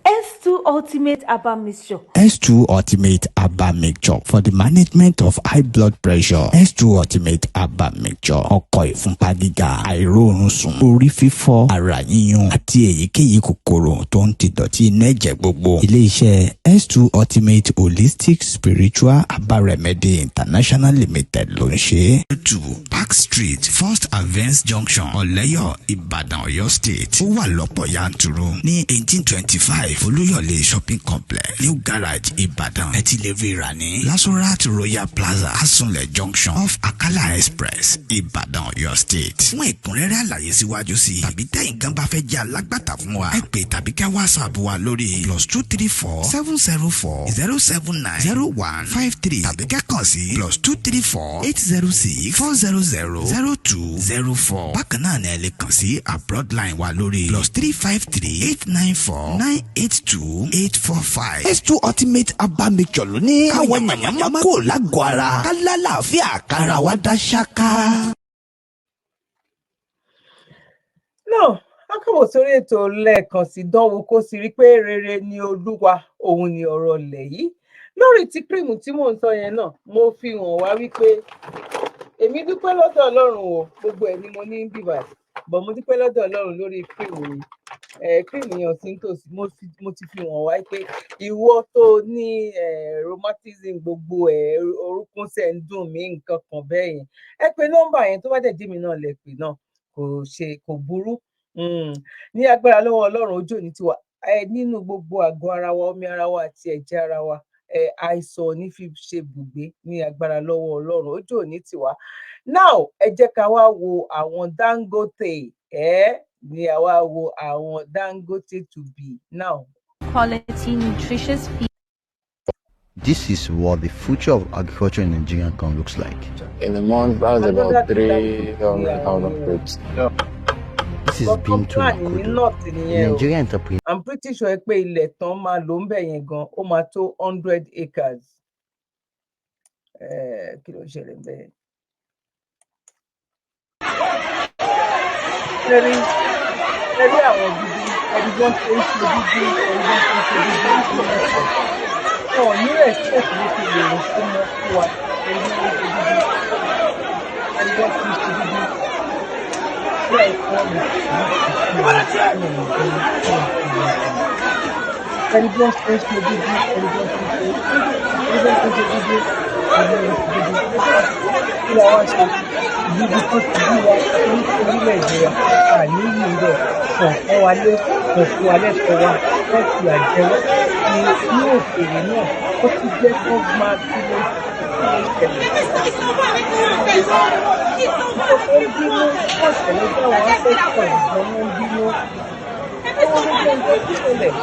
S11: S2 ultimate herbal mixture.
S4: S2 Ultimate Herbal Mixture for the management of high blood pressure. S2 Ultimate Herbal Mixture. Ọkọ̀ ìfúnpá gíga, àìróorun sùn, orí fífọ́, ara yíyún àti èyíkéyìí kòkòrò tó ń ti dọ̀tí inú ẹ̀jẹ̀ gbogbo. Ilé-iṣẹ́ S2 Ultimate Holistic Spiritual Herbal Remedy International Limited ló ń ṣe. 2 Park Street, First Avance Junction, Ọ̀lẹ́yọ̀, Ìbàdàn, Ọ̀yọ́ State. Ó wà lọ́pọ̀ yanturu ní 1825. Olúyọ̀lé shopping complex, New Garage, Ìbàdàn. Ẹ ti lè rí rà ní Lasorat Royal Plaza, Asunlẹ̀ Junction off Akala Express, Ìbàdàn, Ọ̀yọ́ State. Fún ẹ̀kúnrẹ́rẹ́ àlàyé síwájú sí tàbí tẹ̀yin gan bá fẹ́ jẹ́ alágbàtà fún wa, ẹ pè tàbí kẹ́ WhatsApp wa lórí +234 704 079 0153 tàbí kẹ́ kàn sí +234 806 400 0204. Bákan náà ni ẹ lè kàn sí abroad line wa lórí +353 894 982 845. S2 Ultimate Herbal Mixture ló ní àwọn ènìyàn máa kó lágọ̀ọ́ ara ká lálàáfíà kára wa dá ṣáká.
S2: No, akọ̀wọ̀ sórí ètò lẹ́ẹ̀kan sí dánwò kó sì rí pé rere ni Olúwa òun ni ọ̀rọ̀ lẹ̀ yìí. Lórí ti kírìmù tí mò ń sọ yẹn náà, mo fi hàn wá wípé èmi dúpẹ́ lọ́dọ̀ Ọlọ́run o, gbogbo ẹ̀ ni mo ní bíbà. Bọ̀ mo dúpẹ́ lọ́dọ̀ Ọlọ́run lórí kírìmù yìí. Kírìmù yẹn ò sí nítòsí, mo ti fi hàn wá pé ìwọ tó ní rheumatism gbogbo orúnkún ṣe ń dùn mí nǹkan kan bẹ́ẹ̀ yẹn. Ẹ pè nọ́mbà yẹn tó bá dẹ̀ jí mi náà lẹ pè náà kò burú. Ní agbára lọ́wọ́ Ọlọ́run ojú òní tiwa nínú gbogbo àgọ́ ara wa, omi ara wa àti ẹ̀jẹ̀ ara wa, àìsàn ò ní fi ṣe bùgbé ní agbára lọ́wọ́ Ọlọ́run ojú òní tiwa. Now ẹ jẹ́ ká wá wo àwọn Dangote ni àwa wo àwọn Dangote to be now.
S13: Quality, nutritious feed.
S14: This is what the future of agriculture in Nigeria can looks like.
S15: In a month, that's about 300,000 fruits.
S14: This is being to Nigeria entrepreneurs.
S2: I'm pretty sure pé ilẹ̀ tán máa lò ń bẹ̀ yẹn gan, ó máa tó 100 acres. Kí ló ṣẹlẹ̀ bẹ́ẹ̀? Ẹ̀rí àwọn gidi, ẹ̀rí wọ́n tó ń ṣe dídí, ẹ̀rí wọ́n tó ń ṣe dídí ní ẹ̀sẹ̀. Wọn ò ní respect ló fi lè rìn fún wọn fún wa, ẹ̀rí wọ́n tó ń ṣe dídí, ẹ̀rí wọ́n tó ń ṣe dídí. Bẹ́ẹ̀ kọ́ mi, ẹ̀rí wọ́n tó ń ṣe dídí, ẹ̀rí wọ́n tó ń ṣe dídí. Kí la wá ṣe? Ibi tó ti bí wa ní orílẹ̀-èdè wa, àníyí rẹ̀ kọ̀ọ̀kan wa lé kọ̀ọ̀kan wa lẹ́tọ̀ọ́ wa, wọ́n fi àjẹwọ́ ní òkèèrè náà, ó ti jẹ́ kó máa kí ló ṣẹlẹ̀. Ó ń bínú, ó ṣẹlẹ̀ báwọn akẹ́kọ̀ọ́ ìgbọ́n ń bínú. Ó ń gbé nǹkan tó ṣẹlẹ̀.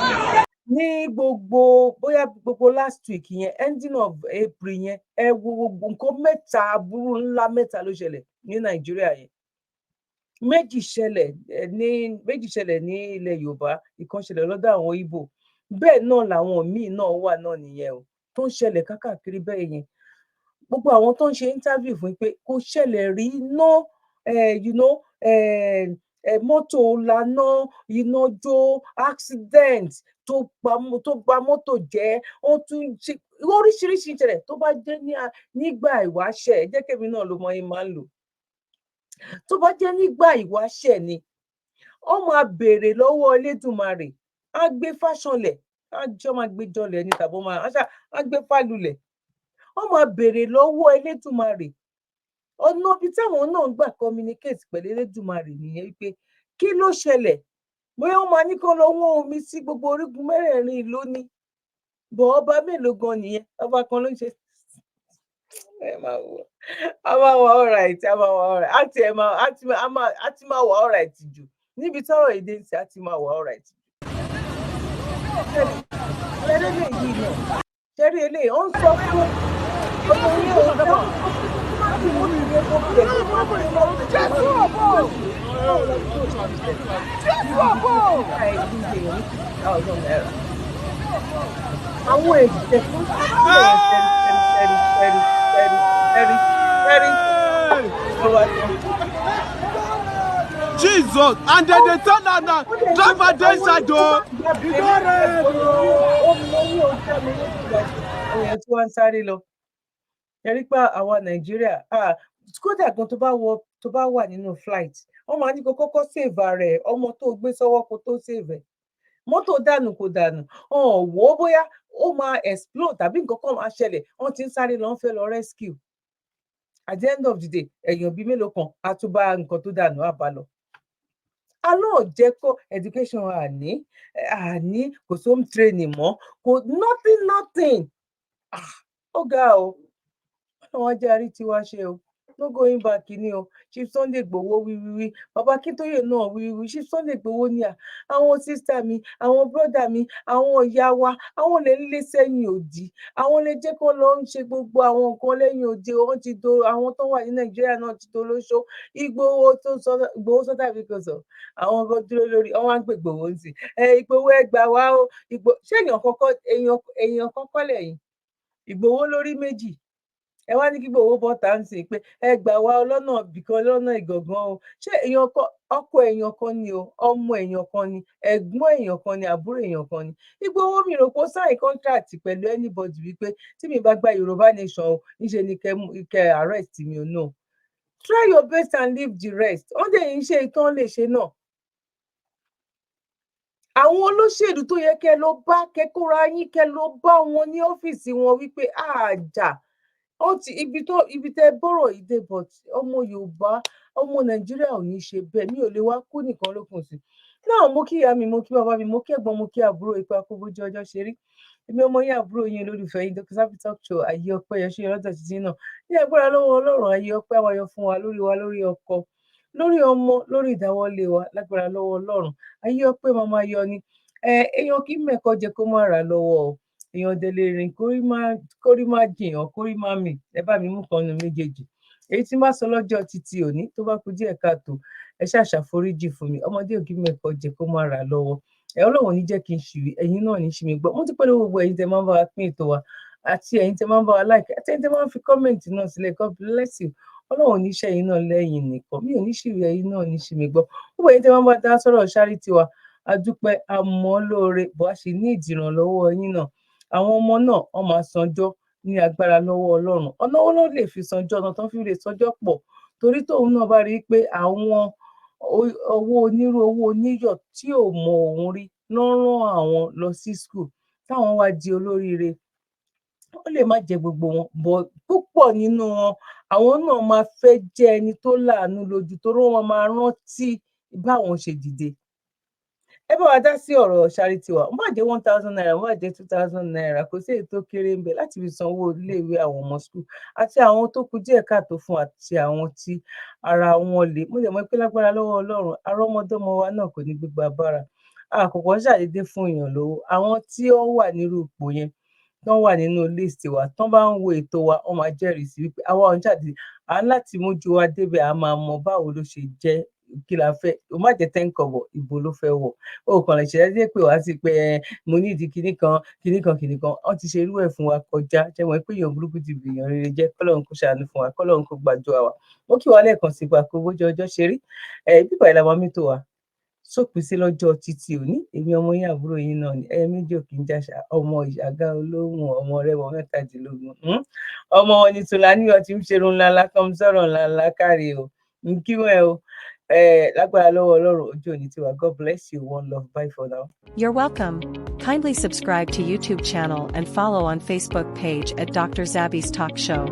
S2: Ní gbogbo last week yẹn, ending of April yẹn, ẹ wo gbogbo nǹkan mẹ́ta aburú ńlá mẹ́ta ló ṣẹlẹ̀ ní Nàìjíríà yẹn. Méjì ṣẹlẹ̀ ní ilẹ̀ Yorùbá, ìkan ṣẹlẹ̀ lọ́dọ̀ àwọn Ìgbò. Bẹ́ẹ̀ náà làwọn míì náà wà náà nìyẹn o, tó ń ṣẹlẹ̀ káàkiri bẹ́ẹ̀ yẹn. Gbogbo àwọn tó ń ṣe interview fún pé kò ṣẹlẹ̀ rí mọ́tò laná, iná jó, accident tó bà mọ́tò jẹ́, ó tún ṣe oríṣiríṣi ìṣẹ̀lẹ̀ tó bá jẹ́ nígbà ìwáṣẹ̀, jẹ́ kémi náà ló mọ yín máa ń lò. Tó bá jẹ́ nígbà ìwáṣẹ̀ ni, ó máa béèrè lọ́wọ́ Elédùmarè, á gbé fáṣọlẹ̀, á máa gbé jọlẹ̀ ní tàbí á gbé fálulẹ̀. Ó máa béèrè lọ́wọ́ Elédùmarè. Ọ̀nà ibi táwọn náà ń gbà communicate pẹ̀lú Elédùmarè nìyẹn wípé kí ló ṣẹlẹ̀ bóyá wọ́n máa ní kán lọ wọ́n omi sí gbogbo orígun mẹ́rẹ̀ẹ̀rin ìlú ni bọ̀ ọba mélòó gan nìyẹn ọba kan ló ń ṣe ẹ máa wò a máa wà alright a máa wà alright a ti máa wà alright jù níbi tọ́rọ̀ èdè ń sè a ti máa wà alright jù. ṣẹ́rí eléyìí náà ṣẹ́rí eléyìí ó ń sọ fún ọmọ yẹn ò dá má fi mú mi yẹ kó bẹ̀ kó má fi mú mi jésù ọ̀bọ̀ jésù ọ̀bọ̀ àwọn èdè tó ń
S16: Jesus, and then they turn down now. Driver dey inside though.
S2: Àwọn tí wọ́n ń sáré lọ. Ẹ̀rí pa àwa Nàìjíríà, kódà gan tó bá wà nínú flight, wọ́n máa ní kó kọ́kọ́ save rẹ̀, ọmọ tó gbé sọ́wọ́ kó tó save ẹ̀. Mọ́tò dànù kò dànù, wò ó bóyá ó máa explode tàbí nǹkan kan máa ṣẹlẹ̀, wọ́n ti ń sáré lọ, wọ́n fẹ́ lọ rescue. At the end of the day, èèyàn bíi mélòó kan á tún bá nǹkan tó dànù á bá lọ. Alóò jẹ́ kó education àní kò sí home training mọ́, kò nothing. Ó ga o, wọ́n jẹ́ àrí tiwa ṣe o. No going back ni o. Chief Sunday Igboho wíwíwí, Baba Akintoye náà wíwíwí, Chief Sunday Igboho ní àwọn sísá mi, àwọn brọ́dà mi, àwọn ìyá wa, àwọn lè lé sẹ́yìn òdì, àwọn lè jẹ́ kó lọ ń ṣe gbogbo àwọn nǹkan lẹ́yìn òdì, wọ́n ti do àwọn tó wà ní Nàìjíríà náà ti do lóṣó. Igboho sọ́dà bí kò sọ, àwọn kan dúró lórí, wọ́n wá ń pè Igboho ń sìn. Igboho ẹ gbà wá o, ṣé èèyàn kọ́kọ́ lẹ́yìn? Igboho lórí méjì. Ẹ wá ní kí Igboho bọ́ tá ń sìn pé ẹ gbà wá ọlọ́nà bìkan lọ́nà ìgangan o. Ṣé ọkọ èèyàn kan ni o, ọmọ èèyàn kan ni, ẹ̀gbọ́n èèyàn kan ni, àbúrò èèyàn kan ni. Igboho mi rò pé ó sign contract pẹ̀lú anybody wípé tí mi bá gba Yorùbá nation o, níṣe ni kẹ́ arrest mi o no. Try your best and leave the rest. Wọ́n dẹ̀ ń ṣe ìtàn lè ṣe náà. Àwọn olóṣèlú tó yẹ kẹ́ lọ bá kẹ́kọ̀ọ́ra yín kẹ́ lọ bá wọn ní ọ́fíìsì wọn wípé àjà ibi tẹ́ bọ́rọ̀ yìí dé but ọmọ Yorùbá ọmọ Nàìjíríà ò ní ṣe bẹ́ẹ̀ mi ò lè wá kú nìkan lókun sí. Náà mo kí ìyá mi, mo kí bàbá mi, mo kí ẹ̀gbọ́n, mo kí àbúrò, ipa kó bójú ọjọ́ ṣe rí. Èmi ọmọ yín àbúrò yín olólùfẹ́ yín Dr. Zabby Talk Show ayé ọpẹ́ yẹsẹ ọlọ́dọ̀ títí náà. Ní agbára lọ́wọ́ Ọlọ́run ayé ọpẹ́ àwáyọ fún wa lórí ọkọ, lórí ọmọ, lórí ìdáwọ́lé wa lágbára lọ́wọ́ Ọlọ́run ayé ọpẹ́ máa yọ ni. Èèyàn kì í mẹ́kọ jẹ kó má ra lọ́wọ́ o. Èèyàn délé rìn kórí má jìyàn kórí má mì, ẹ bá mi mú kan nu méjèèjì. Èyí tí má sọ lọ́jọ́ títí òní tó bá kù díẹ̀ káàtó ẹ ṣàforíjì fún mi. Ọmọdé ò kì í mẹ́kọ jẹ kó má ra lọ́wọ́. Ọlọ́run ní jẹ́ kí n ṣìwí, ẹ̀yin náà ní ṣì mí gbọ́. Mo ti pẹ̀lú gbogbo ẹ̀yin tẹ́ máa ń bá wa pín ètò wa àti ẹ̀yin tẹ́ máa ń bá wa like àti ẹ̀yin tẹ́ máa ń fi comment náà sílẹ̀. God bless you. Ọlọ́run ní ṣe ẹ̀yin náà lẹ́yìn nìkan, mi ò ní ṣìwí, ẹ̀yin náà ní ṣì mí gbọ́. Gbogbo ẹ̀yin tẹ́ máa ń bá dá sọ̀rọ̀ charity wa adúpẹ́ àmọ́ lóore bó a ṣe ní ìdìrànlọ́wọ́ yín náà. Àwọn ọmọ náà wọ́n máa sanjọ́ ní agbára lọ́wọ́ Ọlọ́run. Ọ̀nà wo ló lè fi sanjọ́, ọ̀nà tó fi lè sanjọ́ pọ̀ torí tóun náà bá rí i pé àwọn owó onírú owó oníyọ̀ tí ò mọ òun rí ló rán àwọn lọ sí school táwọn wá di olóríire. Wọ́n lè má jẹ gbogbo wọn bọ̀ púpọ̀ nínú wọn àwọn náà máa fẹ́ jẹ́ ẹni tó láàánú lójú torí wọ́n máa rántí báwọn ṣe dìde. Ẹ bá wa dá sí ọ̀rọ̀ charity wa, má jẹ́ 1,000 naira, má jẹ́ 2,000 naira, kò sí èyí tó kéré ń bẹ láti fi sanwó iléèwé àwọn ọmọ school àti àwọn tó kù díẹ̀ káàtó fún àti àwọn tí ara wọn lè. Mo lè mọ̀ pé lágbára lọ́wọ́ Ọlọ́run arọ́mọdọ́mọ wa náà kò ní gbégbá bára. Àkọ́kọ́ ṣàdédé fún èèyàn lówó. Àwọn tí ó wà nírú ipò yẹn tán wà nínú list wa tán bá ń wo ètò wa wọ́n máa jẹ́rìí sí wípé àwa ò ń jáde à ń láti mójú wa débẹ̀ a máa mọ báwo ló ṣe jẹ́ kí la fẹ́. O má jẹ́ 10 kọ́bọ̀ ìbò ló fẹ́ wọ̀. O kàn lè ṣẹlẹ̀ pé wá sí pé mo ní ìdí kinní kan wọ́n ti ṣe irú ẹ̀ fún wa kọjá. Ṣé mo pé èèyàn burúkú ti bìyàn rere jẹ́ kọ́lọ́run kó ṣàánú fún wa kọ́lọ́run kó gbàdúrà wa. Mo kí wa lẹ́ẹ̀kan sí pa kó bójú ọjọ́ ṣe rí. Bíbá ìlànà mi tó wa sópin sí lọ́jọ́ títí òní. Èmi ọmọ yín àbúrò yín náà ni ẹyẹ méjì ò kì í jàṣà ọmọ ìṣàgá olóhùn ọmọ rẹwọ mẹ́tàdínlógún. Ọmọ wọn ni Tùlání ọtí ń ṣerun ńláńlá kan sọ̀rọ̀ ńláńlá kárí o. Kí wọ́n ẹ o. Lágbára lọ́wọ́ Ọlọ́run ojú òní tiwa. God bless you. One love. Bye for now.
S1: You're welcome. Kindly subscribe to YouTube channel and follow on Facebook page at Dr. Zabby's Talk Show.